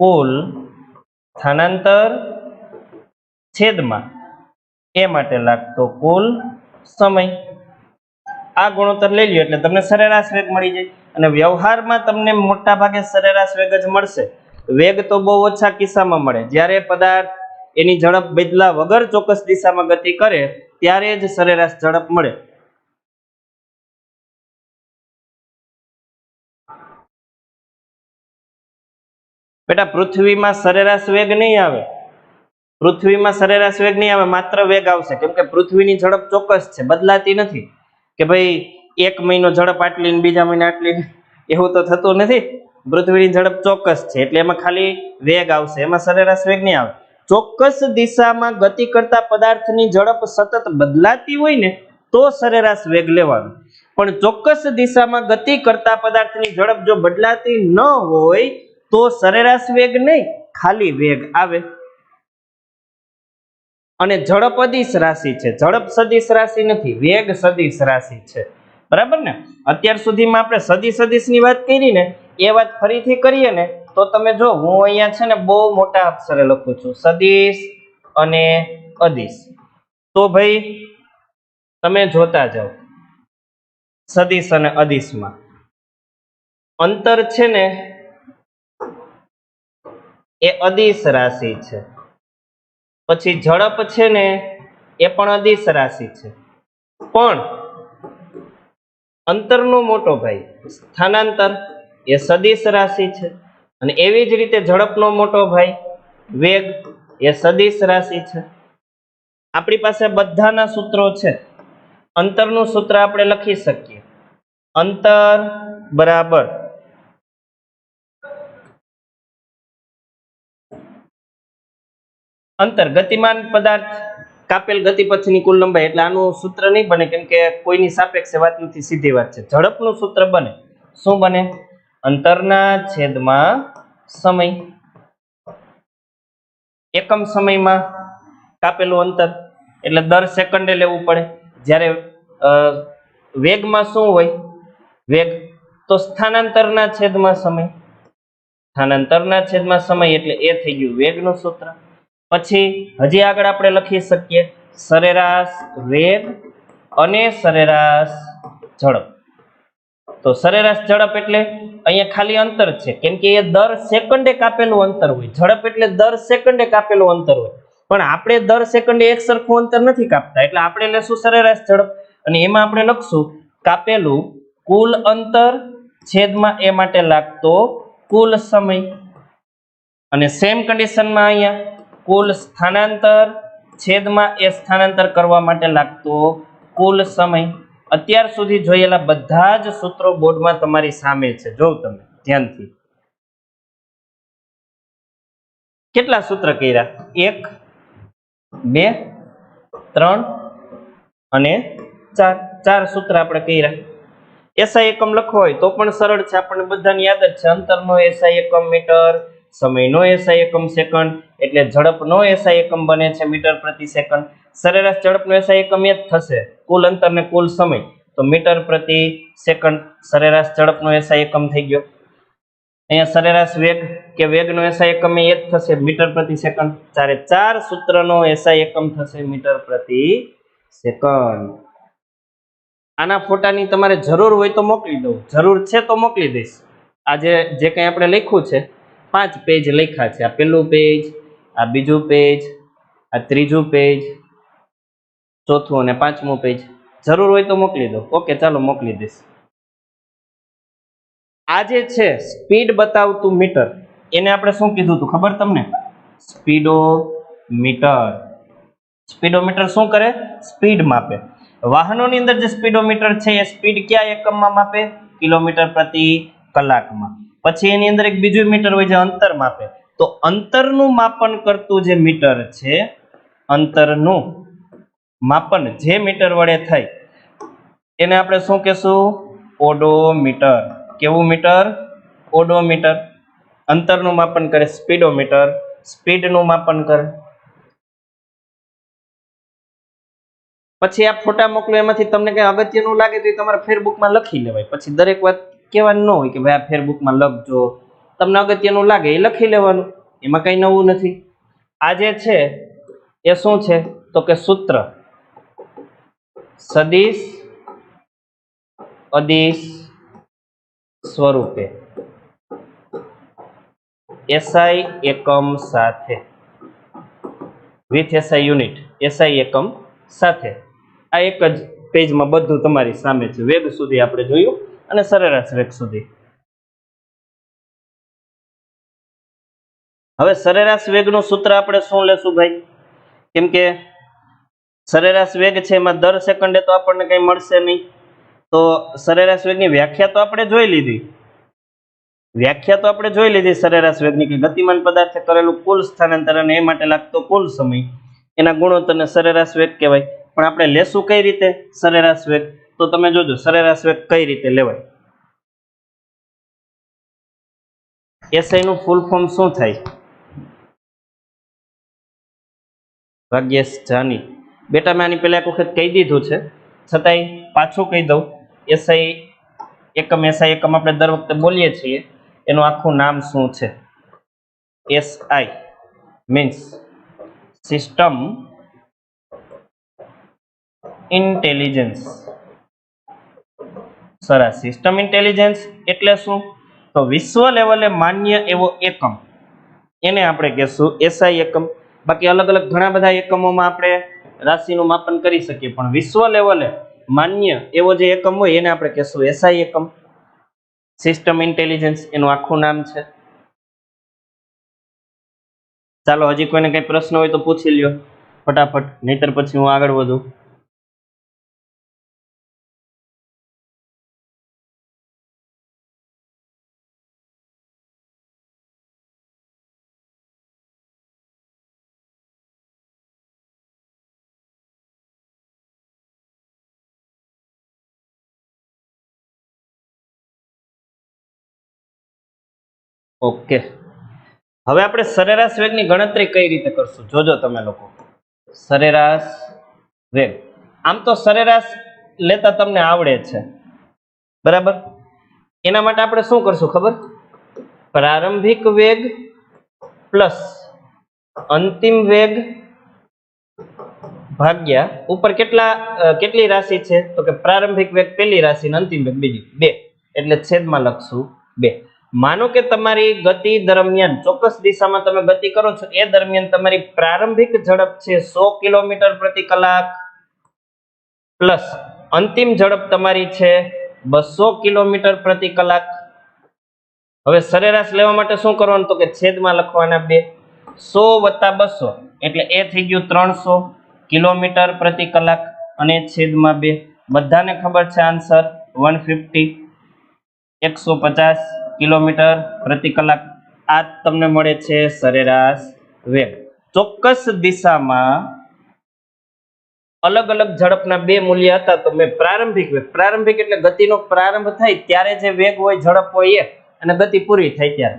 કુલ સ્થાનાંતર છેદમાં એ માટે લાગતો કુલ સમય. આ ગુણોત્તર લઈ લ્યો એટલે તમને સરેરાશ વેગ મળી જાય. અને વ્યવહારમાં તમને મોટા ભાગે સરેરાશ વેગ જ મળશે. વેગ તો બહુ ઓછા કિસ્સામાં મળે, જ્યારે પદાર્થ એની ઝડપ બદલા વગર ચોક્કસ દિશામાં ગતિ કરે ત્યારે જ સરેરાશ ઝડપ મળે. બેટા પૃથ્વીમાં સરેરાશ વેગ નહીં આવે, પૃથ્વીમાં સરેરાશ વેગ નહીં આવે, માત્ર વેગ આવશે. કેમ કે પૃથ્વીની ઝડપ ચોક્કસ છે, બદલાતી નથી. કે ભાઈ એક મહિનો ઝડપ આટલી ને બીજા મહિને આટલી, એવું તો થતું નથી. પૃથ્વીની ઝડપ ચોક્કસ છે એટલે એમાં ખાલી વેગ આવશે, એમાં સરેરાશ વેગ નહીં આવે. ચોક્કસ દિશામાં ગતિ કરતા પદાર્થની ઝડપ સતત બદલાતી હોય ને તો સરેરાશ વેગ લેવાનો. પણ ચોક્કસ દિશામાં ગતિ કરતા પદાર્થની ઝડપ જો બદલાતી ન હોય તો સરેરાશ વેગ નહીં, ખાલી વેગ આવે. અને ઝડપ અદિશ રાશિ છે, ઝડપ સદિશ રાશિ નથી, વેગ સદિશ રાશિ છે. બરાબર ને? અત્યાર સુધીમાં આપણે સદિશ અદિશની વાત કરી ને, એ વાત ફરીથી કરીએ ને તો તમે જો, હું અહીંયા છે ને બહુ મોટા અક્ષરે લખું છું, સદિશ અને અદિશ. તો ભાઈ તમે જોતા જાઓ, સદિશ અને અદિશમાં અંતર છે ને એ અદિશ રાશિ છે. પછી ઝડપ છે ને એ પણ અદિશ રાશિ છે. પણ અંતરનો મોટો ભાઈ સ્થાનાંતર એ સદિશ રાશિ છે. અને એવી જ રીતે ઝડપનો મોટો ભાઈ વેગ એ સદિશ રાશિ છે. આપણી પાસે બધાના સૂત્રો છે. અંતરનું સૂત્ર આપણે લખી શકીએ, અંતર બરાબર અંતર ગતિમાન પદાર્થ કાપેલ ગતિપથની કુલ લંબાઈ. એટલે આનું સૂત્ર નહીં બને, કેમ કે કોઈની સાપેક્ષે વાત નથી, સીધી વાત છે. ઝડપનું સૂત્ર બને. શું બને? અંતરના છેદમાં સમય. એકમ સમયમાં કાપેલું અંતર એટલે દર સેકન્ડે લેવું પડે. જ્યારે વેગમાં શું હોય? વેગ તો સ્થાનાંતરના છેદમાં સમય, સ્થાનાંતરના છેદમાં સમય એટલે એ થઈ ગયું વેગનું સૂત્ર. પછી હજી આગળ આપણે લખી શકીએ સરેરાશ વેગ અને સરેરાશ ઝડપ. તો સરેરાશ ઝડપ એટલે અહીંયા ખાલી અંતર છે, કેમ કે એ દર સેકન્ડે કાપેલું અંતર હોય. ઝડપ એટલે દર સેકન્ડે કાપેલું અંતર હોય, પણ આપણે દર સેકન્ડે એક સરખું અંતર નથી કાપતા, એટલે આપણે લેશું સરેરાશ ઝડપ. અને એમાં આપણે લખશું કાપેલું કુલ અંતર છેદમાં એ માટે લાગતો કુલ સમય. અને સેમ કન્ડિશનમાં અહીંયા કુલ સ્થાનાંતર છેદમાં એ સ્થાનાંતર કરવા માટે લાગતો કુલ સમય. અત્યાર સુધી જોયેલા બધા જ સૂત્રો બોર્ડમાં તમારી સામે છે, જોવ તમે ધ્યાનથી. કેટલા સૂત્ર કર્યા? 1 2 3 અને 4. 4 સૂત્ર આપણે કર્યા. એસઆઈ એકમ લખવો હોય તો પણ સરળ છે, આપણને બધાને યાદ જ છે. અંતરનો એસઆઈ એકમ મીટર, સમયનો એસઆઈ એકમ સેકન્ડ, એટલે ઝડપનો એસઆઈ એકમ બને છે મીટર પ્રતિ સેકન્ડ. સરેરાશ ઝડપનો એસઆઈ એકમ એ જ થશે, કુલ અંતર ને કુલ સમય, તો મીટર પ્રતિ સેકન્ડ સરેરાશ ઝડપનો એસઆઈ એકમ થઈ ગયો. અહીંયા સરેરાશ વેગ કે વેગનો એસઆઈ એકમ એ જ થશે, મીટર પ્રતિ સેકન્ડ. 4 સૂત્રનો એસઆઈ એકમ થશે મીટર પ્રતિ સેકન્ડ. આના ફોટાની તમારે જરૂર હોય તો મોકલી દઉં, જરૂર છે તો મોકલી દઈશ. આજે જે કંઈ આપણે લખ્યું છે 5 પેજ લખ્યા છે. આ પહેલું પેજ, આ બીજું પેજ, આ ત્રીજું પેજ, ચોથું અને 5મું પેજ. જરૂર હોય તો મોકલી દો. ઓકે, ચાલો મોકલી દઈશ. આ જે છે સ્પીડ બતાવતું મીટર, એને આપણે શું કીધું હતું ખબર તમને? સ્પીડોમીટર. સ્પીડોમીટર શું કરે? સ્પીડ માપે. વાહનોની અંદર જે સ્પીડોમીટર છે એ સ્પીડ કયા એકમમાં માપે? કિલોમીટર પ્રતિ કલાકમાં. પછી એની અંદર એક બીજું મીટર હોય જે અંતર માપે, તો અંતરનું માપન કરતું જે મીટર છે, અંતરનું માપન જે મીટર વડે થાય એને આપણે શું કહેશું? ઓડોમીટર. કેવું મીટર? ઓડોમીટર. અંતરનું માપન કરે સ્પીડોમીટર, સ્પીડનું માપન કરે. પછી આ ફોટા મોકલો, એમાંથી તમને કઈ અગત્યનું લાગે તો તમારે ફેરબુકમાં લખી લેવાય. પછી દરેક વાત કહેવાની ન હોય કે ભાઈ આ ફેરબુકમાં લખજો. તમને અગત્યનું લાગે એ લખી લેવાનું, એમાં કઈ નવું નથી. આ જે છે એ શું છે? તો કે સૂત્ર સદિશ અદિશ સ્વરૂપે એસઆઈ એકમ સાથે, વિથ એસઆઈ યુનિટ, એસઆઈ એકમ સાથે. આ એક જ પેજમાં બધું તમારી સામે છે. વેગ સુધી આપણે જોયું અને સરેરાશ વેગ સુધી. હવે સરેરાશ વેગનું સૂત્ર આપણે શું લેશું ભાઈ? કેમ કે સરેરાશ વેગ છે એમાં દર સેકન્ડે તો આપણને કઈ મળશે નહીં. તો સરેરાશ વેગની વ્યાખ્યા તો આપણે જોઈ લીધી. સરેરાશ વેગની કે ગતિમાન પદાર્થે કરેલું કુલ સ્થાનાંતર અને એ માટે લાગતો કુલ સમય, એના ગુણોત્તરને સરેરાશ વેગ કહેવાય. પણ આપણે લેશું કઈ રીતે સરેરાશ વેગ? તો તમે જોજો સરેરાશ વેગ કઈ રીતે લેવાય. એસઆઈ નું ફૂલ ફોર્મ શું થાય? ભાગ્યેશ જાની. બેટા મેં આની પહેલા એક વખત કહી દીધું છે, છતાંય પાછું કહી દઉં. એસઆઈ એકમ આપણે દર વખતે બોલીએ છીએ, એનું આખું નામ શું છે? SI means system intelligence. સરસ. સિસ્ટમ ઇન્ટેલિજન્સ એટલે શું? તો વિશ્વ લેવલે માન્ય એવો એકમ, એને આપણે કહેશું એસઆઈ એકમ. બાકી અલગ અલગ ઘણા બધા એકમોમાં આપણે રાશિનું માપન કરી શકીએ, પણ વિશ્વ લેવલે માન્ય એવો જે એકમ હોય એને આપણે કહેશું એસઆઈ એકમ. સિસ્ટમ ઇન્ટેલિજન્સ એનું આખું નામ છે. ચાલો હજી કોઈને કઈ પ્રશ્ન હોય તો પૂછી લ્યો ફટાફટ, નહીતર પછી હું આગળ વધું. ઓકે, હવે આપણે સરેરાશ વેગની ગણતરી કઈ રીતે કરશું જોજો તમે લોકો. સરેરાશ વેગ, આમ તો સરેરાશ લેતા તમને આવડે છે બરાબર. એના માટે આપણે શું કરશું ખબર? પ્રારંભિક વેગ પ્લસ અંતિમ વેગ ભાગ્યા ઉપર કેટલી રાશિ છે? તો કે પ્રારંભિક વેગ પહેલી રાશિ અને અંતિમ વેગ બીજી, 2. એટલે છેદમાં લખશું 2. માનો કે તમારી ગતિ દરમિયાન ચોક્કસ દિશામાં તમે ગતિ કરો છો, એ દરમિયાન તમારી પ્રારંભિક ઝડપ છે 100 કિલોમીટર પ્રતિ કલાક પ્લસ અંતિમ ઝડપ તમારી છે 200 કિલોમીટર પ્રતિ કલાક. હવે સરેરાશ લેવા માટે શું કરવાનું? તો કે છેદમાં લખવાના 2. 100 + 200 એટલે એ થઈ ગયું 300 કિલોમીટર પ્રતિ કલાક અને છેદમાં 2. બધાને ખબર છે આન્સર 150, 150 કિલોમીટર પ્રતિ કલાક. આ તમને મળે છે સરેરાશ વેગ. ચોક્કસ દિશામાં અલગ અલગ ઝડપના 2 મૂલ્ય હતા, તો મેં પ્રારંભિક વેગ, પ્રારંભિક એટલે ગતિનો પ્રારંભ થાય ત્યારે જે વેગ હોય, ઝડપ હોય એ, અને ગતિ પૂરી થાય ત્યારે.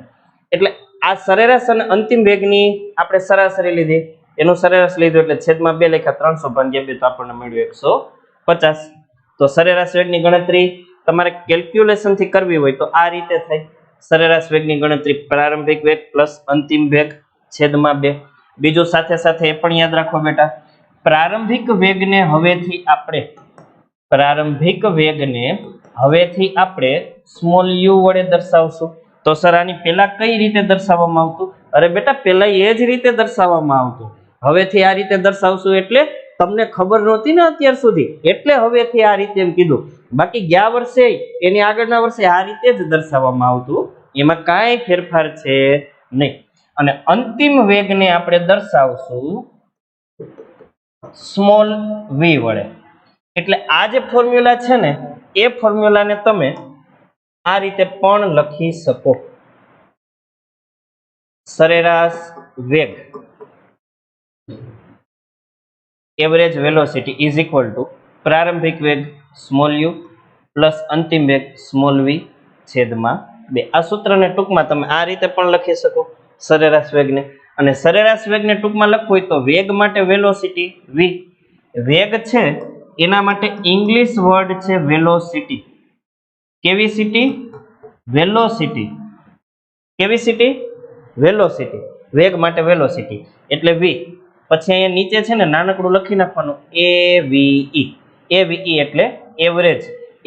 એટલે આ સરેરાશ અને અંતિમ વેગની આપણે સરાસરી લીધી, એનું સરેરાશ લીધું એટલે છેદમાં 2 લખ્યા, 300/2 તો આપણને મળ્યું 150. તો સરેરાશ વેગની ગણતરી તમારે કેલ્ક્યુલેશન થી કરવી હોય તો આ રીતે થાય. સરેરાશ વેગની ગણતરી પ્રારંભિક વેગ પ્લસ અંતિમ વેગ છેદમાં 2. બીજું સાથે સાથે એ પણ યાદ રાખો બેટા, પ્રારંભિક વેગને હવેથી આપણે સ્મોલ યુ વડે દર્શાવશું. તો સર આની પહેલા કઈ રીતે દર્શાવવામાં આવતું? અરે બેટા પહેલા એ જ રીતે દર્શાવવામાં આવતું, હવેથી આ રીતે દર્શાવશું. એટલે તમને ખબર નહોતી ને અત્યાર સુધી, એટલે હવેથી આ રીતે એમ કીધું. બાકી ગયા વર્ષે એની આગળના વર્ષે આ રીતે જ દર્શાવવામાં આવતું, એમાં કાંઈ ફેરફાર છે નહીં. અને અંતિમ વેગને આપણે દર્શાવશું સ્મોલ વી વડે. એટલે આ જે ફોર્મ્યુલા છે ને, એ ફોર્મ્યુલાને તમે આ રીતે પણ લખી શકો. સરેરાશ વેગ average velocity is equal to પ્રારંભિક વેગ સ્મોલ યુ પ્લસ અંતિમ વેગ સ્મોલ વી છેદમાં 2. આ સૂત્રને ટૂંકમાં તમે આ રીતે પણ લખી શકો, સરેરાશ વેગને. અને સરેરાશ વેગને ટૂંકમાં લખવું હોય તો વેગ માટે વેલોસિટી v, વેગ છે એના માટે ઇંગ્લિશ વર્ડ છે વેલોસિટી. કેવી સિટી? વેલોસિટી. કેવી સિટી? વેલોસિટી. વેગ માટે વેલોસિટી એટલે v. પછી અહીંયા નીચે છે ને નાનકડું લખી નાખવાનું AVE. AVE એટલે એવરેજ.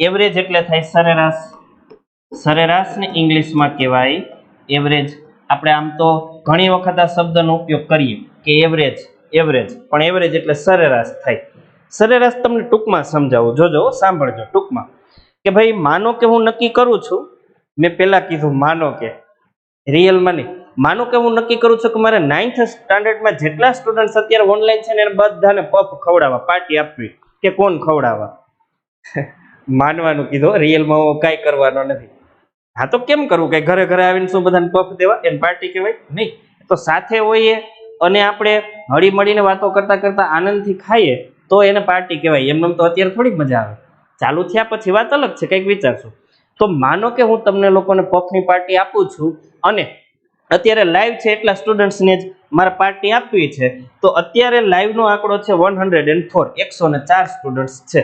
એવરેજ એટલે થાય સરેરાશ. સરેરાશને ઇંગ્લિશમાં કહેવાય એવરેજ. આપણે આમ તો ઘણી વખત આ શબ્દનો ઉપયોગ કરીએ કે એવરેજ એવરેજ, પણ એવરેજ એટલે સરેરાશ થાય. સરેરાશ તમને ટૂંકમાં સમજાવું, જોજો સાંભળજો ટૂંકમાં. કે ભાઈ માનો કે હું નક્કી કરું છું, મેં પહેલા કીધું માનો કે, રિયલમાં નહીં, માનો કે હું નક્કી કરું છું કે મારે 9th સ્ટાન્ડર્ડમાં જેટલા સ્ટુડન્ટ્સ અત્યારે ઓનલાઈન છે ને એને બધાને પફ ખવડાવવા, પાર્ટી આપવી, કે કોણ ખવડાવવા. માનવાનું કીધું, રિયલમાં કાંઈ કરવાનો નથી. હા તો કેમ કરવું? કે ઘરે ઘરે આવીને શું બધાને પફ દેવા એને પાર્ટી કહેવાય? નહીં. તો સાથે હોઈએ અને આપણે હળી મળીને વાતો કરતા કરતા આનંદથી ખાઈએ તો એને પાર્ટી કહેવાય. એમને તો અત્યારે થોડીક મજા આવે. ચાલુ થયા પછી વાત અલગ છે, કંઈક વિચારશું. તો માનો કે હું તમને લોકોને પફની પાર્ટી આપું છું અને અત્યારે લાઈવ છે એટલા સ્ટુડન્ટ્સને જ મારે પાર્ટી આપવી છે, તો અત્યારે લાઈવનો આંકડો છે 104, 104 સ્ટુડન્ટ્સ છે.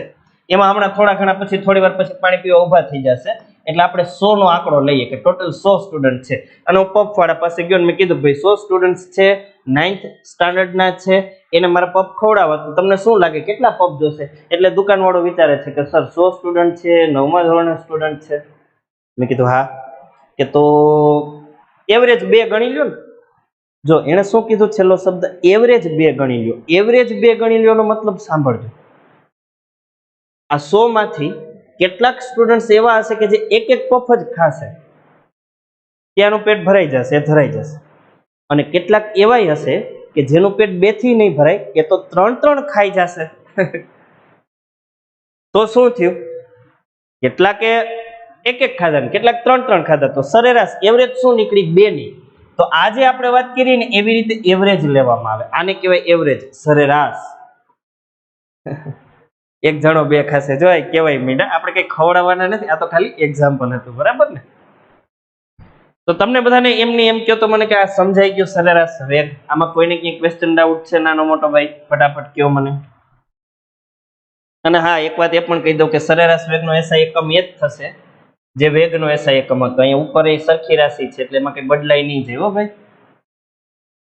એમાં હમણાં થોડા ઘણા પછી થોડી વાર પછી પાણી પીવા ઊભા થઈ જશે, એટલે આપણે 100 નો આંકડો લઈએ કે ટોટલ 100 સ્ટુડન્ટ છે. અને હું પફ વાળા પાસે ગયો મેં કીધું ભાઈ 100 સ્ટુડન્ટ્સ છે, 9th સ્ટાન્ડર્ડના છે, એને મારે પફ ખવડાવવા, તો તમને શું લાગે કેટલા પફ જોશે? એટલે દુકાનવાળો વિચારે છે કે સર 100 સ્ટુડન્ટ છે, 9મા ધોરણના સ્ટુડન્ટ છે. મેં કીધું હા. કે તો એવરેજ 2 ગણી લ્યો ને. જો એને શું કીધું છેલ્લો શબ્દ? એવરેજ 2 ગણી લ્યો. એવરેજ 2 ગણી લ્યો નો મતલબ સાંભળજો. આ 100 માંથી કેટલાક સ્ટુડન્ટ્સ એવા હશે કે જે એક એક પફ જ ખાશે, ત્યાંનું પેટ ભરાઈ જશે, ધરાઈ જશે. અને કેટલાક એવાય હશે કે જેનું પેટ 2 થી નહીં ભરાય, એ તો 3 ખાઈ જશે. તો શું થયું? કેટલાકે એક એક ખાધા ને કેટલાક 3 ખાધા, તો સરેરાશ એવરેજ શું નીકળી? 2 ની. તો આજે આપણે વાત કરીએ ને એવી રીતે એવરેજ લેવામાં આવે. આને કહેવાય એવરેજ, સરેરાશ. એક જણો 2 ખાશે, જો કહેવાય મીંડા, આપણે કઈ ખવડાવવાના નથી, આ તો ખાલી એક્ઝામ્પલ હતું, બરાબર ને? તો તમને બધાને એમની એમ કહો તો મને કે આ સમજાઈ ગયું સરેરાશ વેગ. આમાં કોઈને કઈ ક્વેશ્ચન ડાઉટ છે નાનો મોટો? ભાઈ ફટાફટ કહો મને. અને હા, એક વાત એ પણ કહી દઉં કે સરેરાશ વેગનો એસઆઈ એકમ એ જ થશે જે વેગનો એસઆઈ એકમ હતો. અહીંયા ઉપર એ સરખી રાશિ છે એટલે એમાં કઈ બદલાઈ નહીં જાય હો ભાઈ.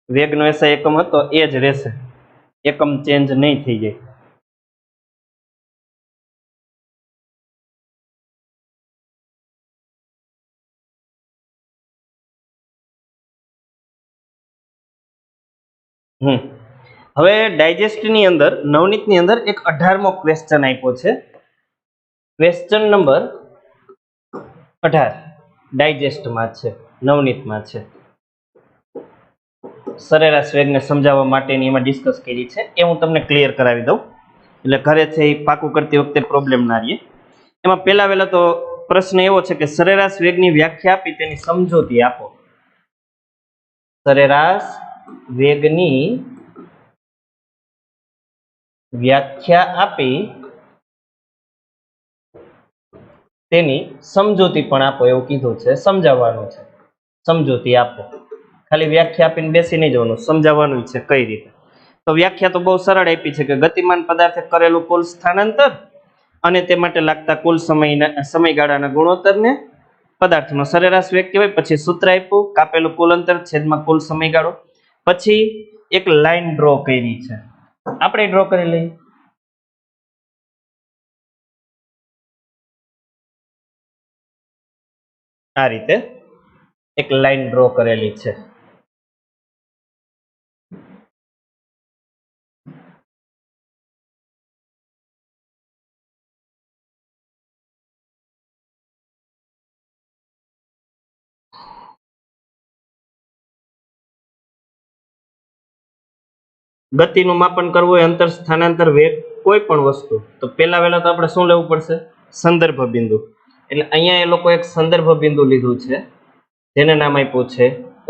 વેગનો એસઆઈ એકમ હતો એ જ રહેશે, એકમ ચેન્જ નહીં થઈ જાય. હવે ડાયજેસ્ટની અંદર, નવનીતની અંદર એક 18મો ક્વેશ્ચન આપ્યો છે. ક્વેશ્ચન નંબર 18 ડાયજેસ્ટમાં છે, નવનીતમાં છે. સરેરાશ વેગને સમજાવવા માટેની એમાં ડિસ્કસ કરી છે, એ હું તમને ક્લિયર કરાવી દઉં એટલે ઘરે છે એ પાકું કરતી વખતે પ્રોબ્લેમ ના રહે. એમાં પહેલા તો પ્રશ્ન એવો છે કે સરેરાશ વેગની વ્યાખ્યા આપી તેની સમજૂતી આપો. સરેરાશ વેગની વ્યાખ્યા આપી તેની સમજૂતી પણ આપો એવું કીધું છે. સમજાવવાનું છે, સમજૂતી આપો. ખાલી વ્યાખ્યા આપીને બેસી નહીં જવાનું, સમજાવવાનું છે કઈ રીતે. તો વ્યાખ્યા તો બહુ સરળ આપી છે કે ગતિમાન પદાર્થે કરેલું કુલ સ્થાનાંતર અને તે માટે લાગતા કુલ સમયગાળાના ગુણોત્તરને પદાર્થનો સરેરાશ વેગ કહેવાય. પછી સૂત્ર આપ્યું, કાપેલું કુલ અંતર છેદમાં કુલ સમયગાળો. પછી એક લાઈન ડ્રો કરી છે, આપણે ડ્રો કરી લઈએ. આ રીતે એક લાઈન ડ્રો કરેલી છે. ગતિનું માપન કરવું હોય, અંતર, સ્થાનાંતર, વેગ, કોઈ પણ વસ્તુ, તો પહેલા તો આપણે શું લેવું પડશે? સંદર્ભ બિંદુ. એટલે અહીંયા એ લોકો એક સંદર્ભ બિંદુ લીધું છે જેને નામ આપ્યું છે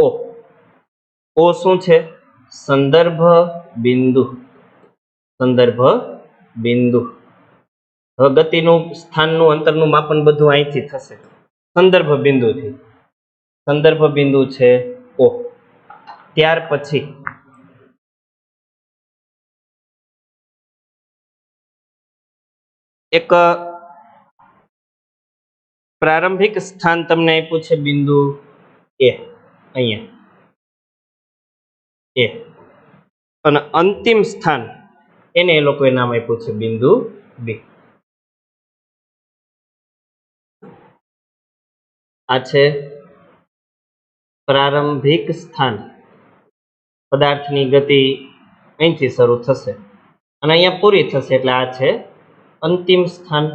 O. ઓ શું છે? સંદર્ભ બિંદુ. સંદર્ભ બિંદુ. હવે ગતિનું સ્થાનનું અંતરનું માપન બધું અહીંથી થશે સંદર્ભ બિંદુથી. સંદર્ભ બિંદુ છે ઓ. ત્યાર પછી એક પ્રારંભિક સ્થાન તમને આપ્યું છે બિંદુ એ, અહીંયા એ, અને અંતિમ સ્થાન એને એ લોકોએ નામ આપ્યું છે બિંદુ બી. આ છે પ્રારંભિક સ્થાન. પદાર્થની ગતિ અહીંથી શરૂ થશે અને અહીંયા પૂરી થશે, એટલે આ છે અંતિમ સ્થાન.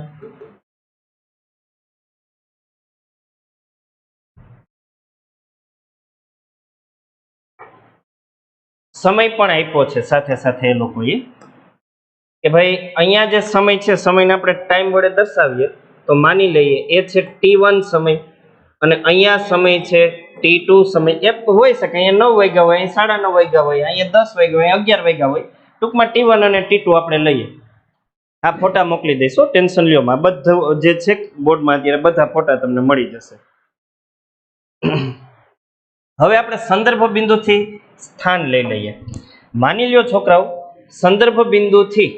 સમય પણ આપ્યો છે સાથે સાથે એ લોકોએ કે ભાઈ અહીંયા જે સમય છે, સમયને આપણે ટાઈમ વડે દર્શાવીએ તો માની લઈએ એ છે T1 સમય અને અહીંયા સમય છે T2 સમય. એ હોઈ શકે અહીંયા 9 વાગ્યા હોય, અહીં 9:30 વાગ્યા હોય, અહીંયા 10 વાગ્યા હોય, 11 વાગ્યા હોય. ટૂંકમાં T1 અને T2 આપણે લઈએ. આ ફોટા મોકલી દઈશું, ટેન્શન લ્યો માં. બધું જે છે બોર્ડમાં અત્યારે બધા ફોટા તમને મળી જશે. હવે આપણે સંદર્ભ બિંદુથી સ્થાન લઈ લઈએ. માની લ્યો છોકરાઓ, સંદર્ભ બિંદુથી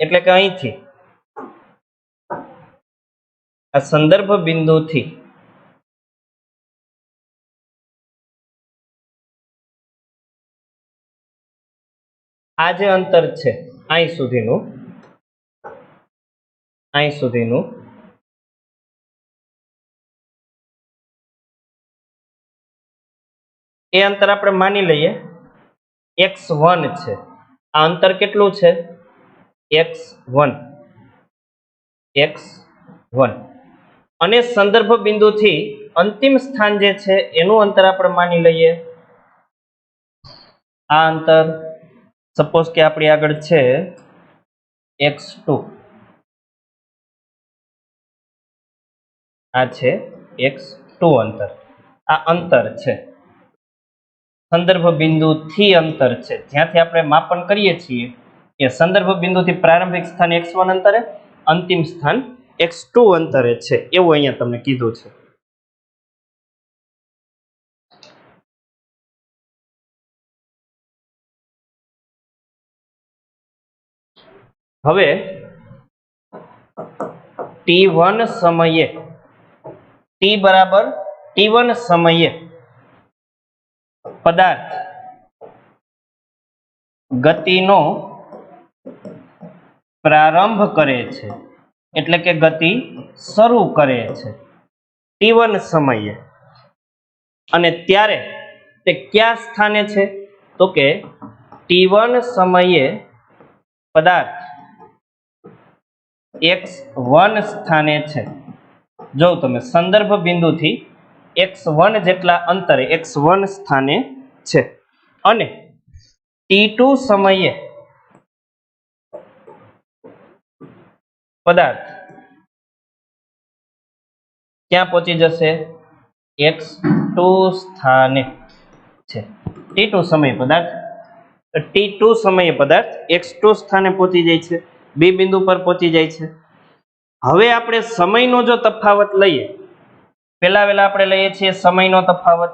એટલે કે અહીંથી, આ સંદર્ભ બિંદુથી આ જે અંતર છે અહીં સુધીનું, અહીં સુધીનું, એ અંતર આપણે માની લઈએ x1 છે. આ અંતર કેટલું છે? x1. x1. અને સંદર્ભ બિંદુથી અંતિમ સ્થાન જે છે એનું અંતર આપણે માની લઈએ આ અંતર, સપોઝ કે આપણી આગળ છે x2. આ છે x2 અંતર. આ અંતર છે સંદર્ભ બિંદુથી અંતર છે, જ્યાંથી આપણે માપન કરીએ છીએ એ સંદર્ભ બિંદુથી પ્રારંભિક સ્થાન x1 અંતરે, અંતિમ સ્થાન x2 અંતરે છે, એવું અહીંયા તમને કીધું છે. હવે T1 સમયે, T બરાબર T1 સમયે પદાર્થ ગતિનો પ્રારંભ કરે છે, એટલે કે ગતિ શરૂ કરે છે T1 સમયે. અને ત્યારે તે કયા સ્થાને છે? તો કે T1 સમયે પદાર્થ x1 સ્થાને છે. જો તમે સંદર્ભ બિંદુથી x1 જેટલા અંતરે x1 સ્થાને છે. અને T2 સમયે પદાર્થ ક્યાં પહોંચી જશે? x2 સ્થાને છે. T2 સમયે પદાર્થ, T2 સમયે પદાર્થ x2 સ્થાને પહોંચી જાય છે, બી બિંદુ પર પહોંચી જાય છે. હવે આપણે સમયનો જો તફાવત લઈએ, પહેલા આપણે લઈએ છીએ સમયનો તફાવત.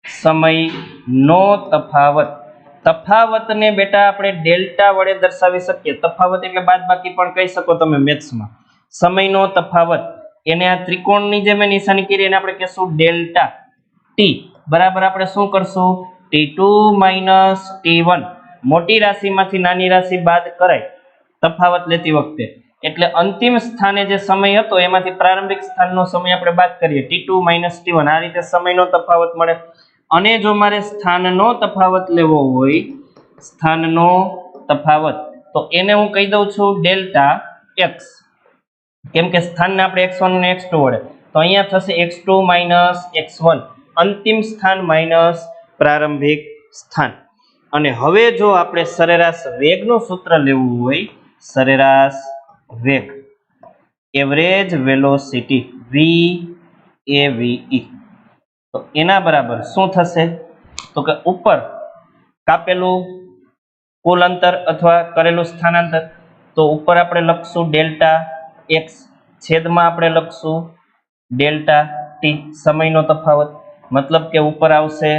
સમયનો તફાવત, તફાવતને બેટા આપણે ડેલ્ટા વડે દર્શાવી શકીએ. તફાવત એટલે બાદબાકી પણ કહી શકો તમે મેથ્સમાં. સમયનો તફાવત એને આ ત્રિકોણની જે મેં નિશાની કરી એને આપણે કહેશું ડેલ્ટા ટી. બરાબર આપણે શું કરશું? T2 minus T1. મોટી રાશિમાંથી નાની રાશિ બાદ કરાય તફાવત લેતી વખતે, એટલે અંતિમ સ્થાને જે સમય હતો એમાંથી પ્રારંભિક સ્થાનનો સમય આપણે બાદ કરીએ, T2 માઇનસ T1. આ રીતે સમયનો તફાવત મળે. અને જો મારે સ્થાનનો તફાવત લેવો હોય, સ્થાનનો તફાવત, તો એને હું કહી દઉં છું ડેલ્ટા x. કેમ કે સ્થાનને આપણે x1 અને x2 વડે, તો અહીંયા થશે x2 માઇનસ x1, અંતિમ સ્થાન માઇનસ પ્રારંભિક સ્થાન. અને હવે જો આપણે સરેરાશ વેગનું સૂત્ર લેવું હોય, સરેરાશ વેગ, એવરેજ વેલોસિટી VAVE, તો એના બરાબર શું થશે? તો કે ઉપર કાપેલું કુલ અંતર અથવા કરેલું સ્થાનાંતર, તો ઉપર આપણે લખશું ડેલ્ટા એક્સ, છેદમાં આપણે લખશું ડેલ્ટા ટી, સમયનો તફાવત, મતલબ કે ઉપર આવશે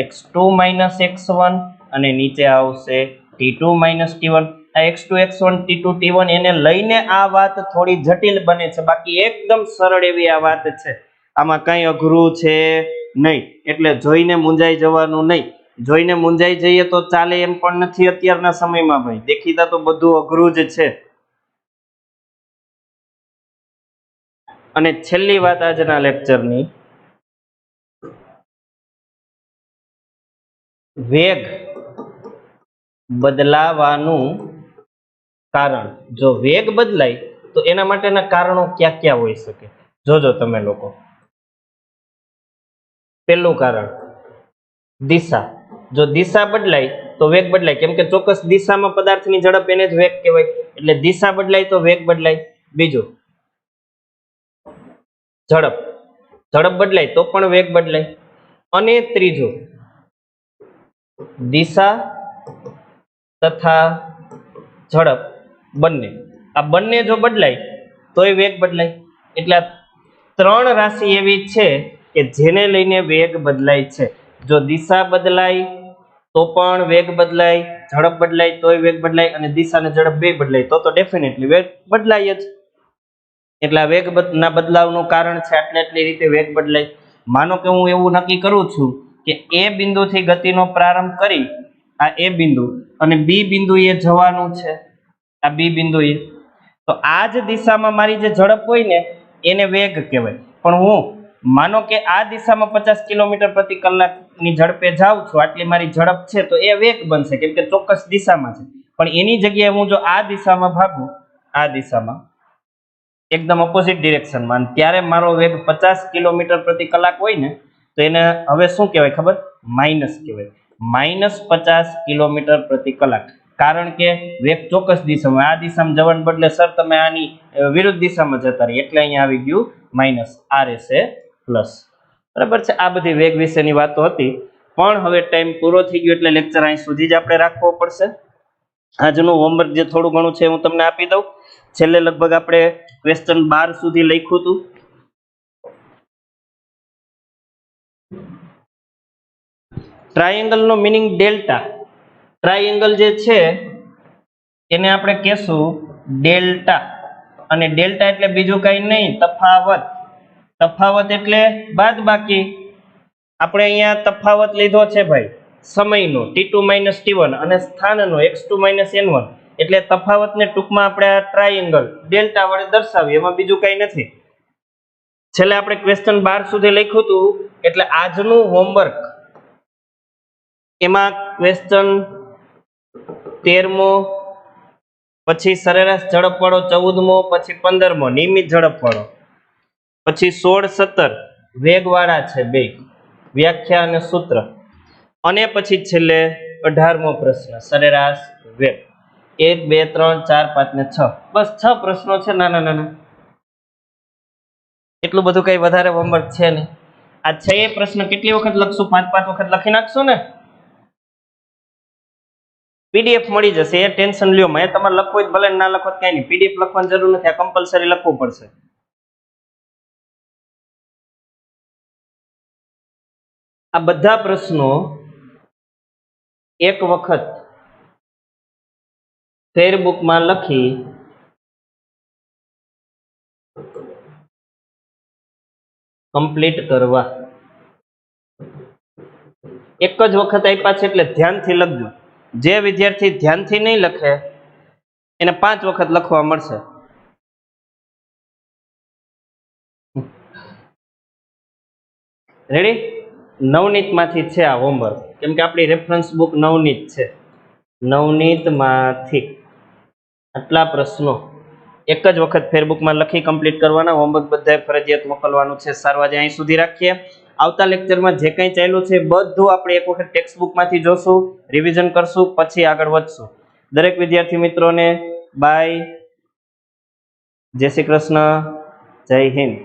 x2 - x1 અને નીચે આવશે t2 - t1. આ x2 x1 t2 t1 એને લઈને આ વાત થોડી જટિલ બને છે, બાકી એકદમ સરળ એવી આ વાત છે, આમાં કઈ અઘરું છે નહીં. એટલે જોઈને મૂંઝાઈ જવાનું નહીં. જોઈને મૂંઝાઈ જઈએ તો ચાલે એમ પણ નથી અત્યારના સમયમાં ભાઈ, દેખીતા તો બધું અઘરું જ છે. અને છેલ્લી વાત આજના લેક્ચરની, વેગ બદલાવાનું કારણ. જો વેગ બદલાય તો એના માટેના કારણો ક્યાં ક્યાં હોઈ શકે, જોજો તમે લોકો. પહેલું કારણ દિશા. જો દિશા બદલાય તો વેગ બદલાય, કેમ કે ચોક્કસ દિશામાં પદાર્થની ઝડપ એને જ વેગ કહેવાય, એટલે દિશા બદલાય તો વેગ બદલાય. બીજું ઝડપ, ઝડપ બદલાય તો પણ વેગ બદલાય. અને ત્રીજું દિશા તથા ઝડપ બંને, આ બંને જો બદલાય તોય વેગ બદલાય. એટલે આ ત્રણ રાશિ એવી છે કે જેને લઈને વેગ બદલાય છે. જો દિશા બદલાય તો પણ વેગ બદલાય, ઝડપ બદલાય તોય વેગ બદલાય, અને દિશા અને ઝડપ બે બદલાય તો ડેફિનેટલી વેગ બદલાય જ. એટલે આ વેગ ના બદલાવનું કારણ છે, આટલી રીતે વેગ બદલાય. માનો કે હું એવું નક્કી કરું છું કે એ બિંદુથી ગતિનો પ્રારંભ કરી આ એ બિંદુ અને બી બિંદુએ જવાનું છે, આ બી બિંદુએ, તો આ જ દિશામાં મારી જે ઝડપ હોય ને એને વેગ કહેવાય. પણ હું માનો કે આ દિશામાં 50 કિલોમીટર પ્રતિ કલાકની ઝડપે જાઉં છું, આટલી મારી ઝડપ છે, તો એ વેગ બનશે કેમ કે ચોક્કસ દિશામાં છે. પણ એની જગ્યાએ હું જો આ દિશામાં ભાગું, આ દિશામાં એકદમ ઓપોઝિટ ડિરેક્શનમાં, ત્યારે મારો વેગ 50 કિલોમીટર પ્રતિ કલાક હોય ને, તો એને હવે શું કહેવાય ખબર? માઇનસ કહેવાય. -50 કિલોમીટર પ્રતિ કલાક. કારણ કે વેગ ચોક્કસ દિશામાં, આ દિશામાં જવાને બદલે સર તમે આની વિરુદ્ધ દિશામાં જતા રહી, એટલે અહીંયા આવી ગયું માઇનસ, આ રહેશે પ્લસ. બરાબર છે. આ બધી વેગ વિશેની વાતો હતી, પણ હવે ટાઈમ પૂરો થઈ ગયો એટલે લેક્ચર અહીં સુધી જ આપણે રાખવો પડશે. આજનું હોમવર્ક જે થોડું ઘણું છે હું તમને આપી દઉં. છેલ્લે લગભગ આપણે ક્વેશ્ચન 12 સુધી લખ્યું હતું. Triangle no meaning delta. Triangle જે છે એને આપણે કહેશું ડેલ્ટા, અને ડેલ્ટા એટલે બીજું કઈ નહીં, તફાવત. તફાવત એટલે બાદબાકી. આપણે અહીંયા તફાવત લીધો છે ભાઈ સમયનો t2 - t1 અને સ્થાનનો x2 - n1, એટલે તફાવતને ટૂંકમાં આપણે આ ટ્રાયેંગલ ડેલ્ટા વડે દર્શાવીએ, એમાં બીજું કઈ નથી. છેલ્લે આપણે ક્વેશ્ચન 12 સુધી લખ્યું હતું, એટલે આજનું હોમવર્ક એમાં ક્વેશ્ચન 13મો, પછી સરેરાશ ઝડપ વાળો 14મો, પછી 15મો નિયમિત ઝડપ વાળો, પછી 16, 17 વેગ વાળા છે બે, વ્યાખ્યા અને સૂત્ર, અને પછી છેલ્લે 18મો પ્રશ્ન સરેરાશ વેગ. 1 2 3 4 5 ને 6, બસ 6 પ્રશ્નો છે નાના નાના. એટલું બધું કઈ વધારે હોમવર્ક છે નહીં. આ 6 પ્રશ્ન કેટલી વખત લખશું? 5 વખત લખી નાખશો ને? પીડીએફ મળી જશે, એ ટેન્શન લ્યો માં. એ તમારે લખવું હોય ભલે ના લખો કઈ નહીં, પીડીએફ લખવાની જરૂર નથી, આ કમ્પલસરી લખવું પડશે. આ બધા પ્રશ્નો એક વખત ફેરબુકમાં લખી કમ્પ્લીટ કરવા. એક જ વખત આપ્યા છે એટલે ધ્યાનથી લખજો. જે વિદ્યાર્થી ધ્યાનથી નહીં લખે એને 5 વખત લખવા મળશે. રેડી? નવનીત માંથી છે આ હોમવર્ક, કેમ કે આપણી રેફરન્સ બુક નવનીત છે. નવનીત માંથી આટલા પ્રશ્નો એક જ વખત ફેરબુકમાં લખી કમ્પ્લીટ કરવાના. હોમવર્ક બધાએ ફરજિયાત મોકલવાનું છે. સારું, આજે અહીં સુધી રાખીએ. આવતા લેક્ચરમાં જે કંઈ ચાલ્યું છે બધું આપણે એક વખત ટેક્સ્ટ બુકમાંથી જોશું, રિવિઝન કરશું, પછી આગળ વધશું. દરેક વિદ્યાર્થી મિત્રોને બાય, જય શ્રી કૃષ્ણ, જય હિન્દ.